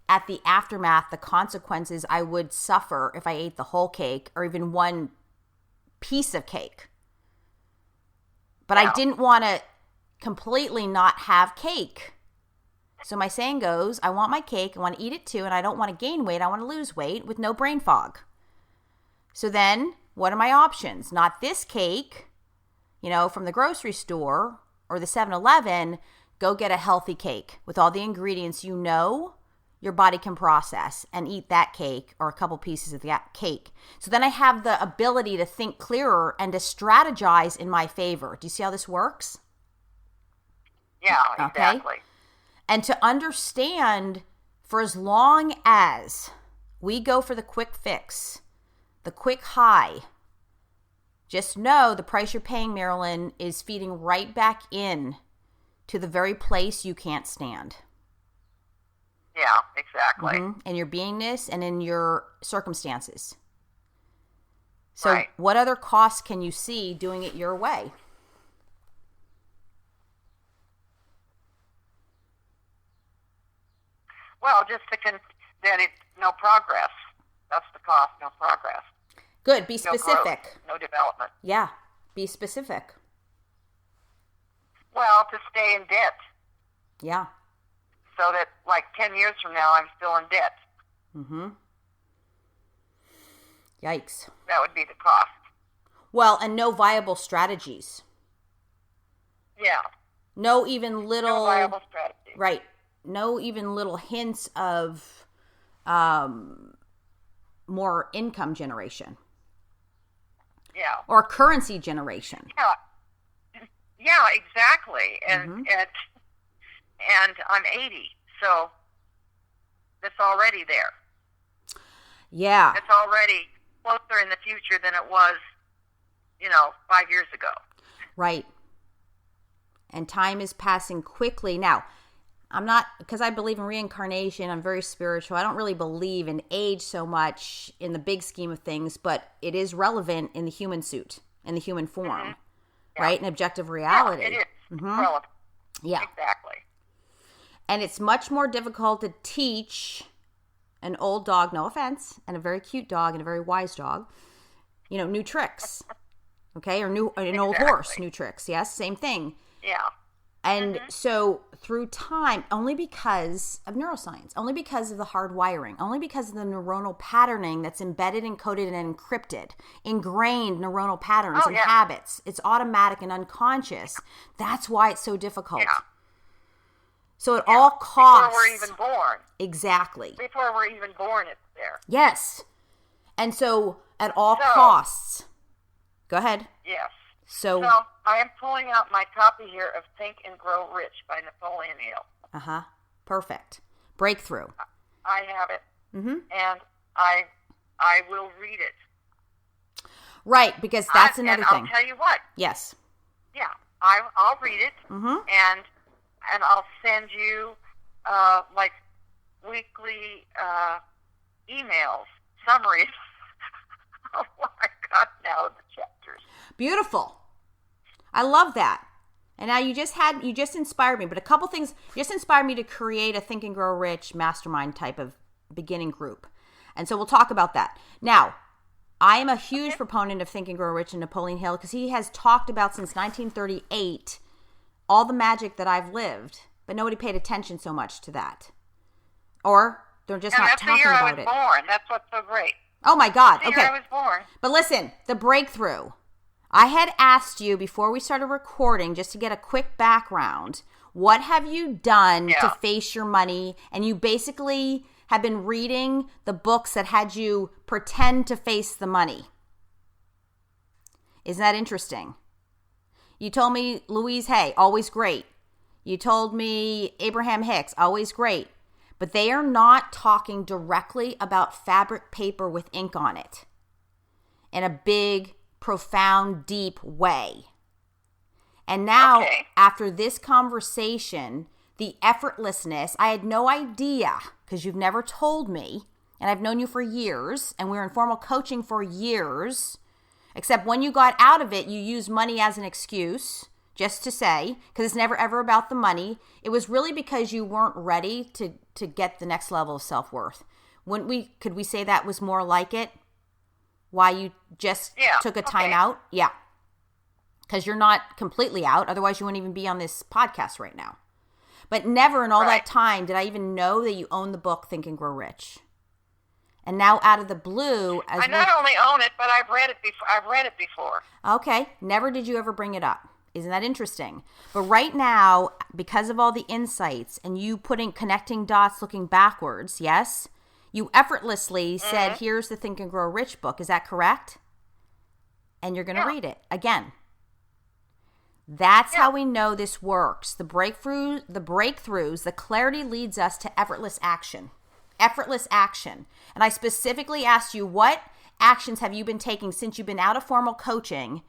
A: at the aftermath, the consequences I would suffer if I ate the whole cake or even 1 piece of cake. But I didn't want to completely not have cake. So my saying goes, I want my cake, I want to eat it too, and I don't want to gain weight, I want to lose weight with no brain fog. So then, what are my options? Not this cake, from the grocery store or the 7-Eleven, go get a healthy cake with all the ingredients your body can process and eat that cake or a couple pieces of that cake. So then I have the ability to think clearer and to strategize in my favor. Do you see how this works?
B: Yeah,
A: Okay?
B: exactly.
A: And to understand, for as long as we go for the quick fix, the quick high, just know the price you're paying, Marilyn, is feeding right back in to the very place you can't stand.
B: Yeah, exactly.
A: In your beingness and in your circumstances. So what other costs can you see doing it your way?
B: Well, just that it's no progress. That's the cost, no progress.
A: Good, be specific.
B: No growth, no development.
A: Yeah, be specific.
B: Well, to stay in debt.
A: Yeah.
B: So that, like, 10 years from now, I'm still in debt.
A: Yikes.
B: That would be the cost.
A: Well, and no viable strategies.
B: Yeah.
A: No even little...
B: No viable strategies.
A: Right. No even little hints of more income generation.
B: Yeah.
A: Or currency generation.
B: Yeah, exactly. And I'm 80, so that's already there.
A: Yeah.
B: It's already closer in the future than it was, 5 years ago.
A: Right. And time is passing quickly. Now, I'm not, because I believe in reincarnation, I'm very spiritual. I don't really believe in age so much in the big scheme of things, but it is relevant in the human suit, in the human form, right? In objective reality.
B: Yeah, it is relevant.
A: Yeah.
B: Exactly.
A: And it's much more difficult to teach an old dog, no offense, and a very cute dog and a very wise dog, new tricks. Okay? Or an old horse, new tricks. Yes, same thing.
B: Yeah.
A: And so through time, only because of neuroscience, only because of the hard wiring, only because of the neuronal patterning that's embedded, encoded, and encrypted, ingrained neuronal patterns and habits. It's automatic and unconscious. That's why it's so difficult. Yeah. So at all costs.
B: Before we're even born.
A: Exactly.
B: Before we're even born, it's there.
A: Yes. And so at all costs. Go ahead.
B: Yes.
A: So
B: I am pulling out my copy here of Think and Grow Rich by Napoleon Hill.
A: Perfect. Breakthrough.
B: I have it. And I will read it.
A: Right, because that's another thing.
B: I'll tell you what.
A: Yes.
B: Yeah, I'll read it. And I'll send you like weekly emails, summaries of what I got now of the chapters.
A: Beautiful. I love that. And now you just inspired me, but a couple things just inspired me to create a Think and Grow Rich mastermind type of beginning group. And so we'll talk about that. Now, I am a huge proponent of Think and Grow Rich and Napoleon Hill because he has talked about since 1938 all the magic that I've lived, but nobody paid attention so much to that. Or they're just not talking about it.
B: That's the year I was born. That's what's so great.
A: Oh my God.
B: The
A: Okay.
B: year I was born.
A: But listen, the breakthrough. I had asked you before we started recording, just to get a quick background, what have you done to face your money? And you basically have been reading the books that had you pretend to face the money. Isn't that interesting? You told me Louise Hay, always great. You told me Abraham Hicks, always great. But they are not talking directly about fabric paper with ink on it in a big, profound, deep way. And now, after this conversation, the effortlessness, I had no idea, because you've never told me, and I've known you for years, and we were in formal coaching for years, except when you got out of it, you used money as an excuse, just to say, because it's never ever about the money. It was really because you weren't ready to get the next level of self-worth. Could we say that was more like it? Why you just took a time out? Yeah. Because you're not completely out. Otherwise, you wouldn't even be on this podcast right now. But never in all that time did I even know that you own the book Think and Grow Rich. And now out of the blue...
B: I not only own it, but I've read it before.
A: Okay. Never did you ever bring it up. Isn't that interesting? But right now, because of all the insights and you connecting dots looking backwards, yes? You effortlessly said, here's the Think and Grow Rich book. Is that correct? And you're going to read it again. That's how we know this works. The breakthroughs, the clarity leads us to effortless action. Effortless action. And I specifically asked you, what actions have you been taking since you've been out of formal coaching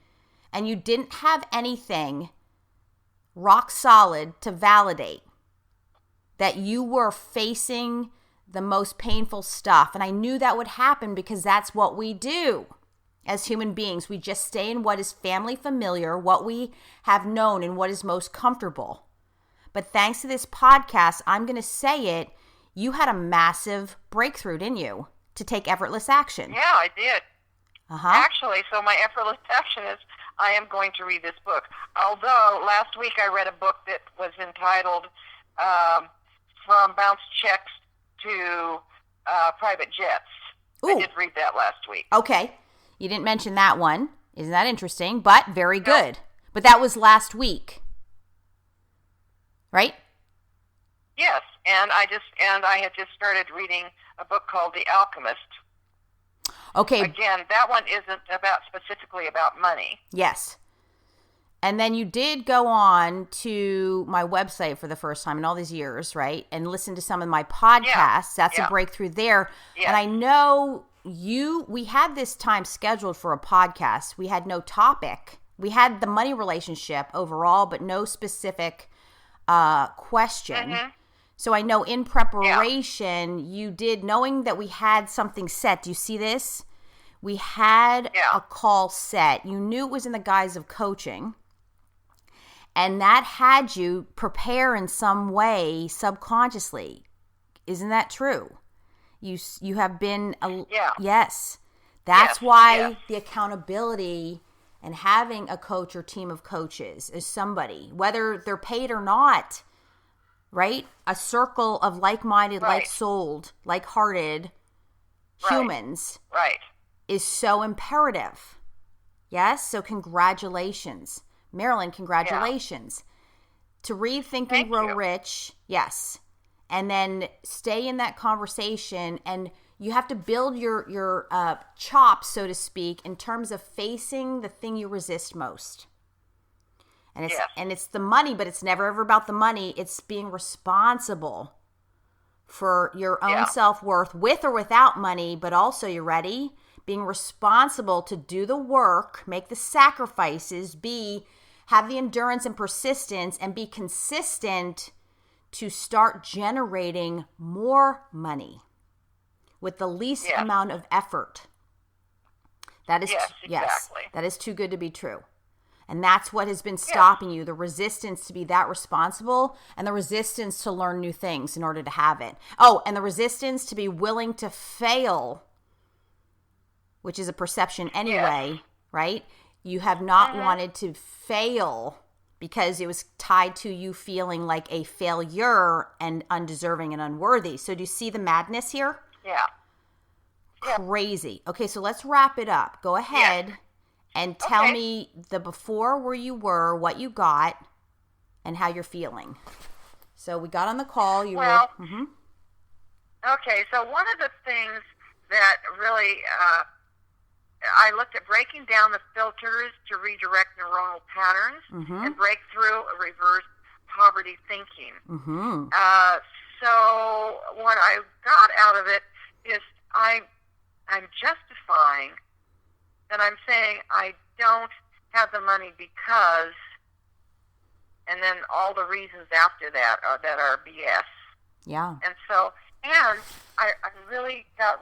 A: and you didn't have anything rock solid to validate that you were facing the most painful stuff? And I knew that would happen because that's what we do. As human beings, we just stay in what is family familiar, what we have known, and what is most comfortable. But thanks to this podcast, I'm going to say it, you had a massive breakthrough, didn't you, to take effortless action?
B: Yeah, I did. Actually, so my effortless action is I am going to read this book. Although last week I read a book that was entitled From Bounce Checks to Private Jets.
A: Ooh.
B: I did read that last week.
A: Okay. You didn't mention that one. Isn't that interesting? But very good. No. But that was last week. Right?
B: Yes. And I had just started reading a book called The Alchemist.
A: Okay.
B: Again, that one isn't specifically about money.
A: Yes. And then you did go on to my website for the first time in all these years, right? And listen to some of my podcasts. That's a breakthrough there. Yeah. And I know we had this time scheduled for a podcast. We had no topic. We had the money relationship overall, but no specific question. Mm-hmm. So I know in preparation, you did, knowing that we had something set. Do you see this? We had a call set. You knew it was in the guise of coaching. And that had you prepare in some way subconsciously. Isn't that true? You have been yes. That's why the accountability and having a coach or team of coaches is somebody, whether they're paid or not, right? A circle of like-minded, like-souled, like-hearted humans is so imperative. Yes? So congratulations. Marilyn, congratulations. To read Think and Grow Rich, yes. And then stay in that conversation, and you have to build your chops, so to speak, in terms of facing the thing you resist most. And it's the money, but it's never ever about the money. It's being responsible for your own self-worth with or without money, but also, you ready? Being responsible to do the work, make the sacrifices, have the endurance and persistence, and be consistent to start generating more money with the least amount of effort. That is exactly. That is too good to be true. And that's what has been stopping you, the resistance to be that responsible and the resistance to learn new things in order to have it. Oh, and the resistance to be willing to fail, which is a perception anyway, right? You have not wanted to fail because it was tied to you feeling like a failure and undeserving and unworthy. So do you see the madness here?
B: Yeah.
A: Crazy. Okay, so let's wrap it up. Go ahead and tell me the before, where you were, what you got, and how you're feeling. So we got on the call.
B: Okay, so one of the things that really... I looked at breaking down the filters to redirect neuronal patterns and break through a reverse poverty thinking. So what I got out of it is I'm justifying that I'm saying I don't have the money because, and then all the reasons after that are BS.
A: Yeah.
B: And so, and I really got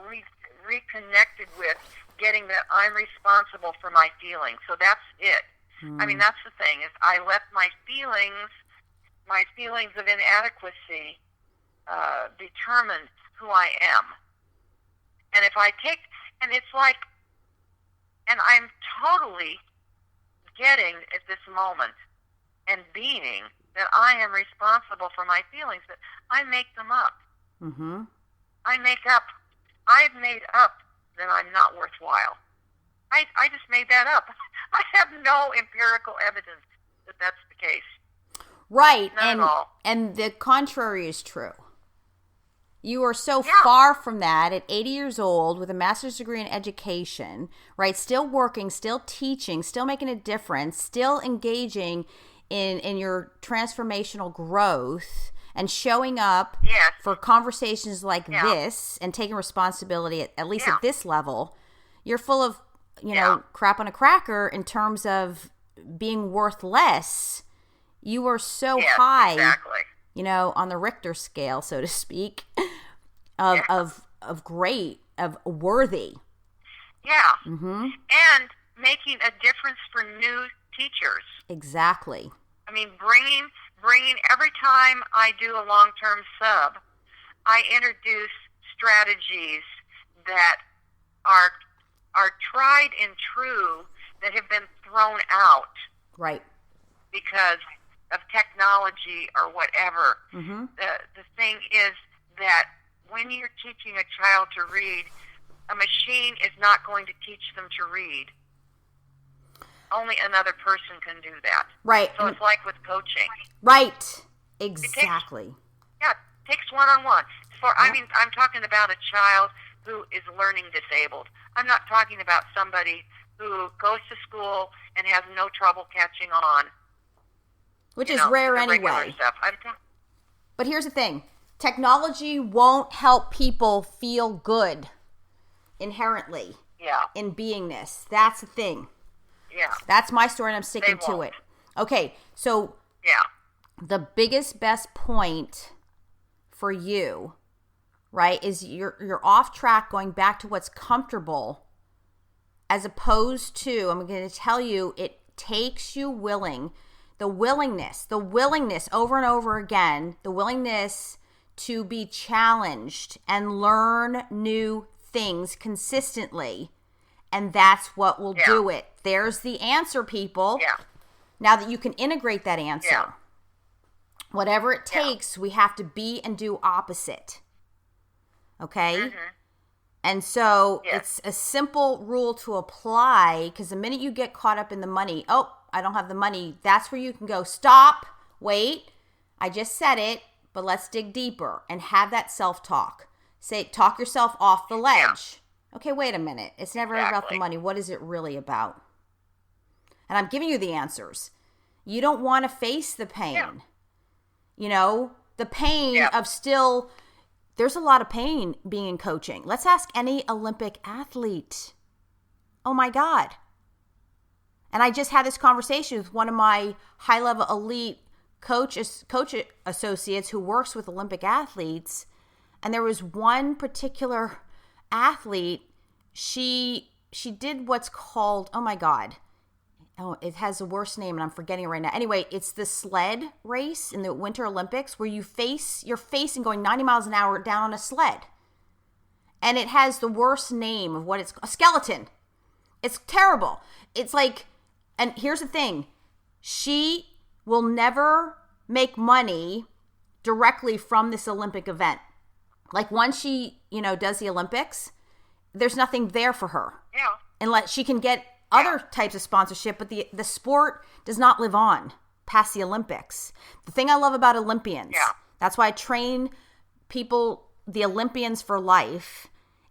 B: reconnected with getting that I'm responsible for my feelings. So that's it. I mean, that's the thing, is I let my feelings of inadequacy determine who I am. And if I take, and it's like, and I'm totally getting at this moment and being that I am responsible for my feelings, that I make them up. I've made up that I'm not worthwhile. I just made that up. I have no empirical evidence that that's the case.
A: Right.
B: Not at all.
A: And the contrary is true. You are so
B: Yeah.
A: far from that at 80 years old with a master's degree in education, right? Still working, still teaching, still making a difference, still engaging in your transformational growth and showing up
B: Yes.
A: for conversations like
B: Yeah.
A: this and taking responsibility at least
B: Yeah.
A: at this level. You're full of,
B: Yeah.
A: crap on a cracker in terms of being worth less. You are so
B: Yes,
A: high,
B: exactly.
A: on the Richter scale, so to speak, of great, of worthy.
B: Yeah.
A: Mm-hmm.
B: And making a difference for new teachers.
A: Exactly.
B: I mean, bringing every time I do a long-term sub, I introduce strategies that are tried and true that have been thrown out
A: Right.
B: because of technology or whatever.
A: Mm-hmm.
B: The thing is that when you're teaching a child to read, a machine is not going to teach them to read. Only another person can do that.
A: Right.
B: So it's like with coaching.
A: Right. Exactly.
B: It takes one-on-one. I'm talking about a child who is learning disabled. I'm not talking about somebody who goes to school and has no trouble catching on.
A: Which is rare
B: the regular
A: anyway.
B: Stuff.
A: But here's the thing. Technology won't help people feel good inherently in beingness. That's the thing.
B: Yeah.
A: That's my story, and I'm sticking to it. Okay, so the biggest, best point for you, right, is you're off track going back to what's comfortable, as opposed to, I'm going to tell you, it takes you the willingness over and over again, the willingness to be challenged and learn new things consistently. And that's what will do it. There's the answer, people.
B: Yeah.
A: Now that you can integrate that answer,
B: Yeah.
A: whatever it takes, we have to be and do opposite. Okay?
B: Mm-hmm.
A: And so it's a simple rule to apply, because the minute you get caught up in the money, I don't have the money, that's where you can go, stop, wait, I just said it, but let's dig deeper and have that self-talk. Talk yourself off the ledge. Okay, wait a minute. It's never about the money. What is it really about? And I'm giving you the answers. You don't want to face the pain. The pain of still, there's a lot of pain being in coaching. Let's ask any Olympic athlete. Oh my God. And I just had this conversation with one of my high-level elite coach associates who works with Olympic athletes. And there was one particular athlete, she did what's called, oh my God, it has a worse name and I'm forgetting it right now. Anyway, it's the sled race in the Winter Olympics where you're facing going 90 miles an hour down on a sled. And it has the worst name of what it's a skeleton. It's terrible. It's like, and here's the thing, she will never make money directly from this Olympic event. Like once she, does the Olympics, there's nothing there for her.
B: Yeah.
A: Unless she can get other types of sponsorship, but the sport does not live on past the Olympics. The thing I love about Olympians, that's why I train people, the Olympians for life,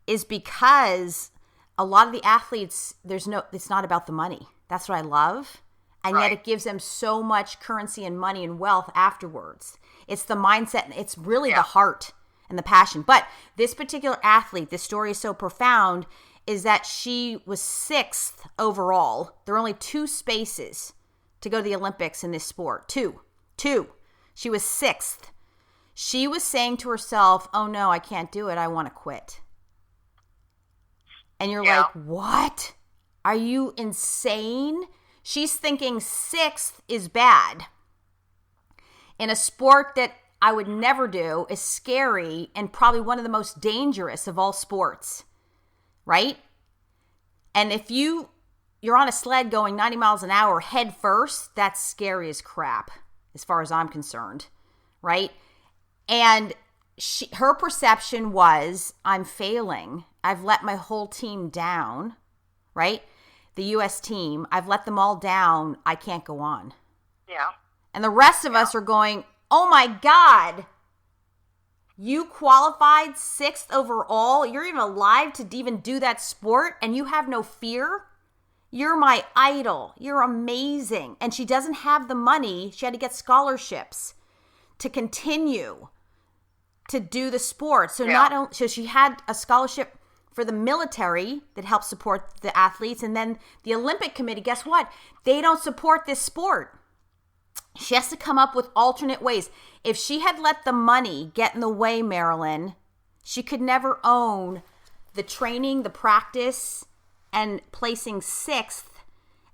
A: is because a lot of the athletes, it's not about the money. That's what I love. And yet it gives them so much currency and money and wealth afterwards. It's the mindset. It's really the heart and the passion. But this particular athlete, this story is so profound, is that she was 6th overall. There are only 2 spaces to go to the Olympics in this sport. Two. She was 6th. She was saying to herself, oh no, I can't do it. I want to quit. And you're like, what? Are you insane? She's thinking 6th is bad. In a sport that I would never do, is scary and probably one of the most dangerous of all sports, right? And if you're on a sled going 90 miles an hour head first, that's scary as crap as far as I'm concerned, right? And her perception was, I'm failing. I've let my whole team down, right? The U.S. team, I've let them all down. I can't go on.
B: Yeah.
A: And the rest of us are going, oh my God, You qualified 6th overall. You're even alive to even do that sport, and you have no fear. You're my idol. You're amazing. And she doesn't have the money. She had to get scholarships to continue to do the sport. So so she had a scholarship for the military that helps support the athletes. And then the Olympic Committee, guess what? They don't support this sport. She has to come up with alternate ways. If she had let the money get in the way, Marilyn, she could never own the training, the practice, and placing 6th.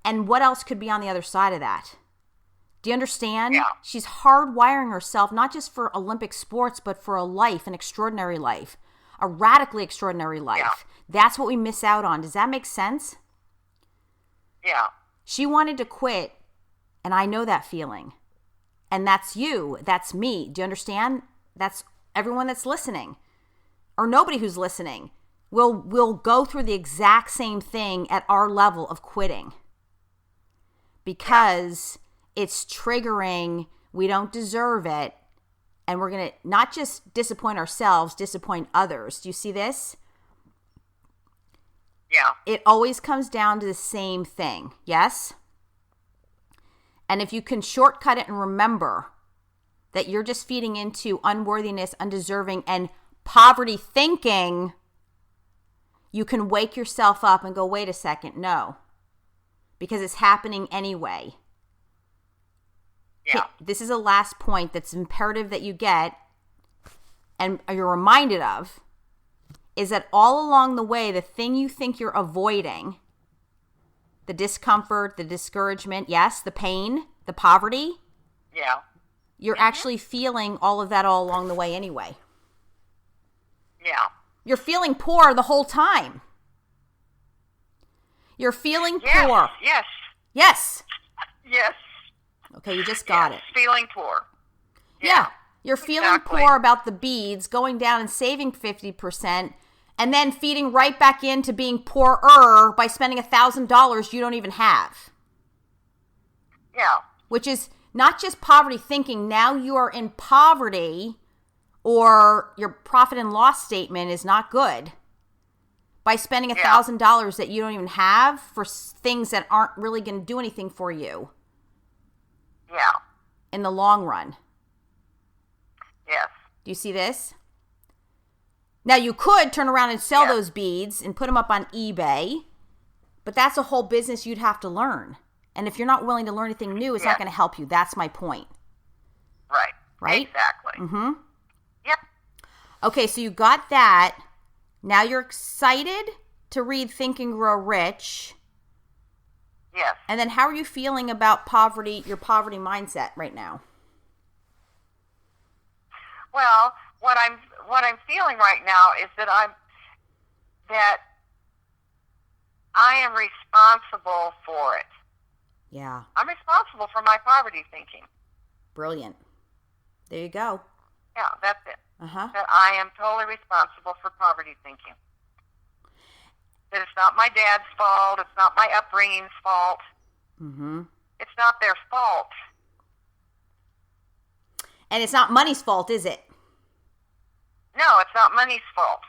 A: And what else could be on the other side of that? Do you understand?
B: Yeah.
A: She's hardwiring herself, not just for Olympic sports, but for a life, an extraordinary life, a radically extraordinary life.
B: Yeah.
A: That's what we miss out on. Does that make sense?
B: Yeah.
A: She wanted to quit, and I know that feeling. And that's you. That's me. Do you understand? That's everyone that's listening, or nobody who's listening. We'll go through the exact same thing at our level of quitting, because it's triggering. We don't deserve it. And we're going to not just disappoint ourselves, disappoint others. Do you see this?
B: Yeah.
A: It always comes down to the same thing. Yes? And if you can shortcut it and remember that you're just feeding into unworthiness, undeserving, and poverty thinking, you can wake yourself up and go, wait a second, no. Because it's happening anyway.
B: Yeah.
A: This is a last point that's imperative that you get and you're reminded of, is that all along the way, the thing you think you're avoiding, the discomfort, the discouragement, yes, the pain, the poverty,
B: Yeah.
A: you're actually feeling all of that all along the way anyway.
B: Yeah.
A: You're feeling poor the whole time. You're feeling poor.
B: Yes.
A: Yes.
B: Yes.
A: Okay, you just got it.
B: Feeling poor.
A: Yeah. You're feeling
B: Exactly.
A: poor about the beads, going down and saving 50%, and then feeding right back into being poorer by spending $1,000 you don't even have.
B: Yeah.
A: Which is not just poverty thinking. Now you are in poverty, or your profit and loss statement is not good by spending $1,000 that you don't even have for things that aren't really going to do anything for you
B: Yeah.
A: in the long run.
B: Yes.
A: Do you see this? Now, you could turn around and sell
B: Yeah.
A: those beads and put them up on eBay, but that's a whole business you'd have to learn. And if you're not willing to learn anything new, it's not going to help you. That's my point.
B: Right.
A: Right?
B: Exactly.
A: Mm-hmm.
B: Yep.
A: Okay, so you got that. Now you're excited to read Think and Grow Rich.
B: Yes.
A: And then how are you feeling about poverty, your poverty mindset right now?
B: Well, what I'm feeling right now is that I am responsible for it.
A: Yeah.
B: I'm responsible for my poverty thinking.
A: Brilliant. There you go.
B: Yeah, that's it.
A: Uh-huh.
B: That I am totally responsible for poverty thinking. That it's not my dad's fault. It's not my upbringing's fault.
A: Mm-hmm.
B: It's not their fault.
A: And it's not money's fault, is it?
B: No, it's not money's fault.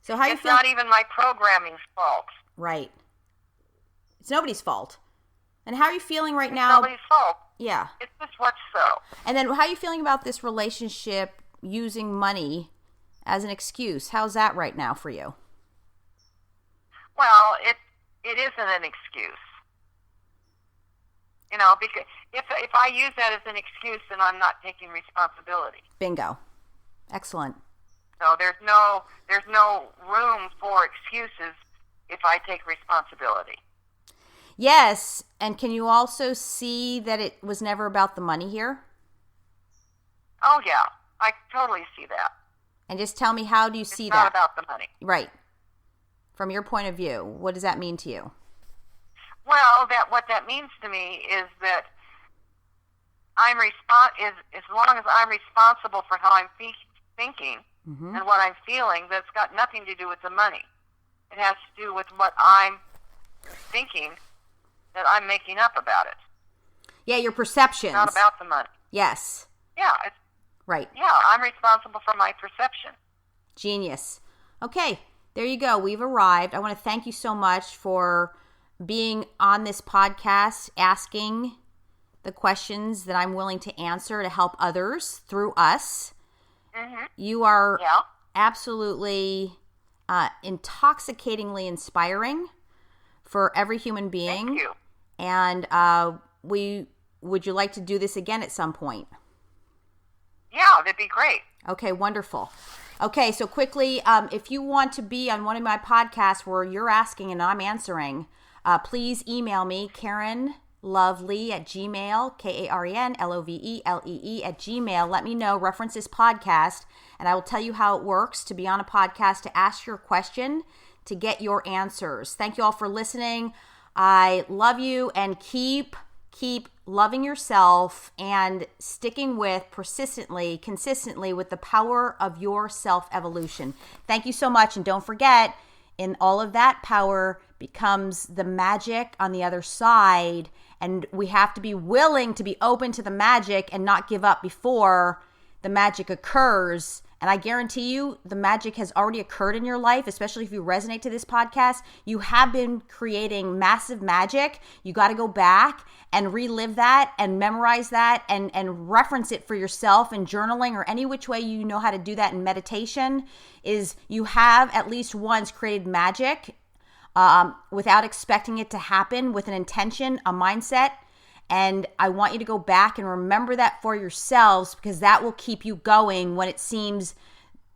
A: So how you
B: It's
A: feel?
B: not even my programming's fault.
A: Right. It's nobody's fault. And how are you feeling right now?
B: Nobody's fault.
A: Yeah.
B: It's just what's so.
A: And then how are you feeling about this relationship using money as an excuse? How's that right now for you?
B: Well, it isn't an excuse. You know, because if I use that as an excuse, then I'm not taking responsibility.
A: Bingo. Excellent.
B: So there's no room for excuses if I take responsibility.
A: Yes. And can you also see that it was never about the money here?
B: Oh yeah, I totally see that.
A: And just tell me, how do you see
B: It's not
A: that?
B: about the money.
A: Right. From your point of view, what does that mean to you?
B: Well, what that means to me is that as long as I'm responsible for how I'm thinking
A: Mm-hmm.
B: and what I'm feeling, that's got nothing to do with the money. It has to do with what I'm thinking that I'm making up about it.
A: Yeah, your perceptions.
B: It's not about the money.
A: Yes.
B: Yeah,
A: Right.
B: Yeah, I'm responsible for my perception.
A: Genius. Okay, there you go. We've arrived. I want to thank you so much for being on this podcast, asking the questions that I'm willing to answer to help others through us.
B: Mm-hmm.
A: You are absolutely intoxicatingly inspiring for every human being.
B: Thank you.
A: And would you like to do this again at some point?
B: Yeah, that'd be great.
A: Okay, wonderful. Okay, so quickly, if you want to be on one of my podcasts where you're asking and I'm answering, please email me, KarenLovely at Gmail, KarenLovelle at Gmail. Let me know, reference this podcast, and I will tell you how it works to be on a podcast, to ask your question, to get your answers. Thank you all for listening. I love you, and keep loving yourself and sticking with consistently with the power of your self-evolution. Thank you so much. And don't forget, in all of that power becomes the magic on the other side. And we have to be willing to be open to the magic and not give up before the magic occurs. And I guarantee you the magic has already occurred in your life, especially if you resonate to this podcast. You have been creating massive magic. You got to go back and relive that and memorize that and reference it for yourself in journaling or any which way you know how to do that in meditation. Is you have at least once created magic without expecting it to happen, with an intention, a mindset. And I want you to go back and remember that for yourselves, because that will keep you going when it seems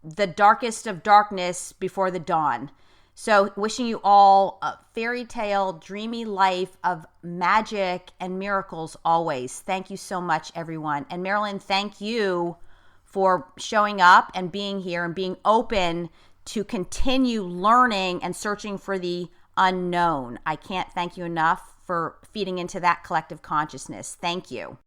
A: the darkest of darkness before the dawn. So wishing you all a fairy tale, dreamy life of magic and miracles always. Thank you so much, everyone. And Marilyn, thank you for showing up and being here and being open to continue learning and searching for the unknown. I can't thank you enough for feeding into that collective consciousness. Thank you.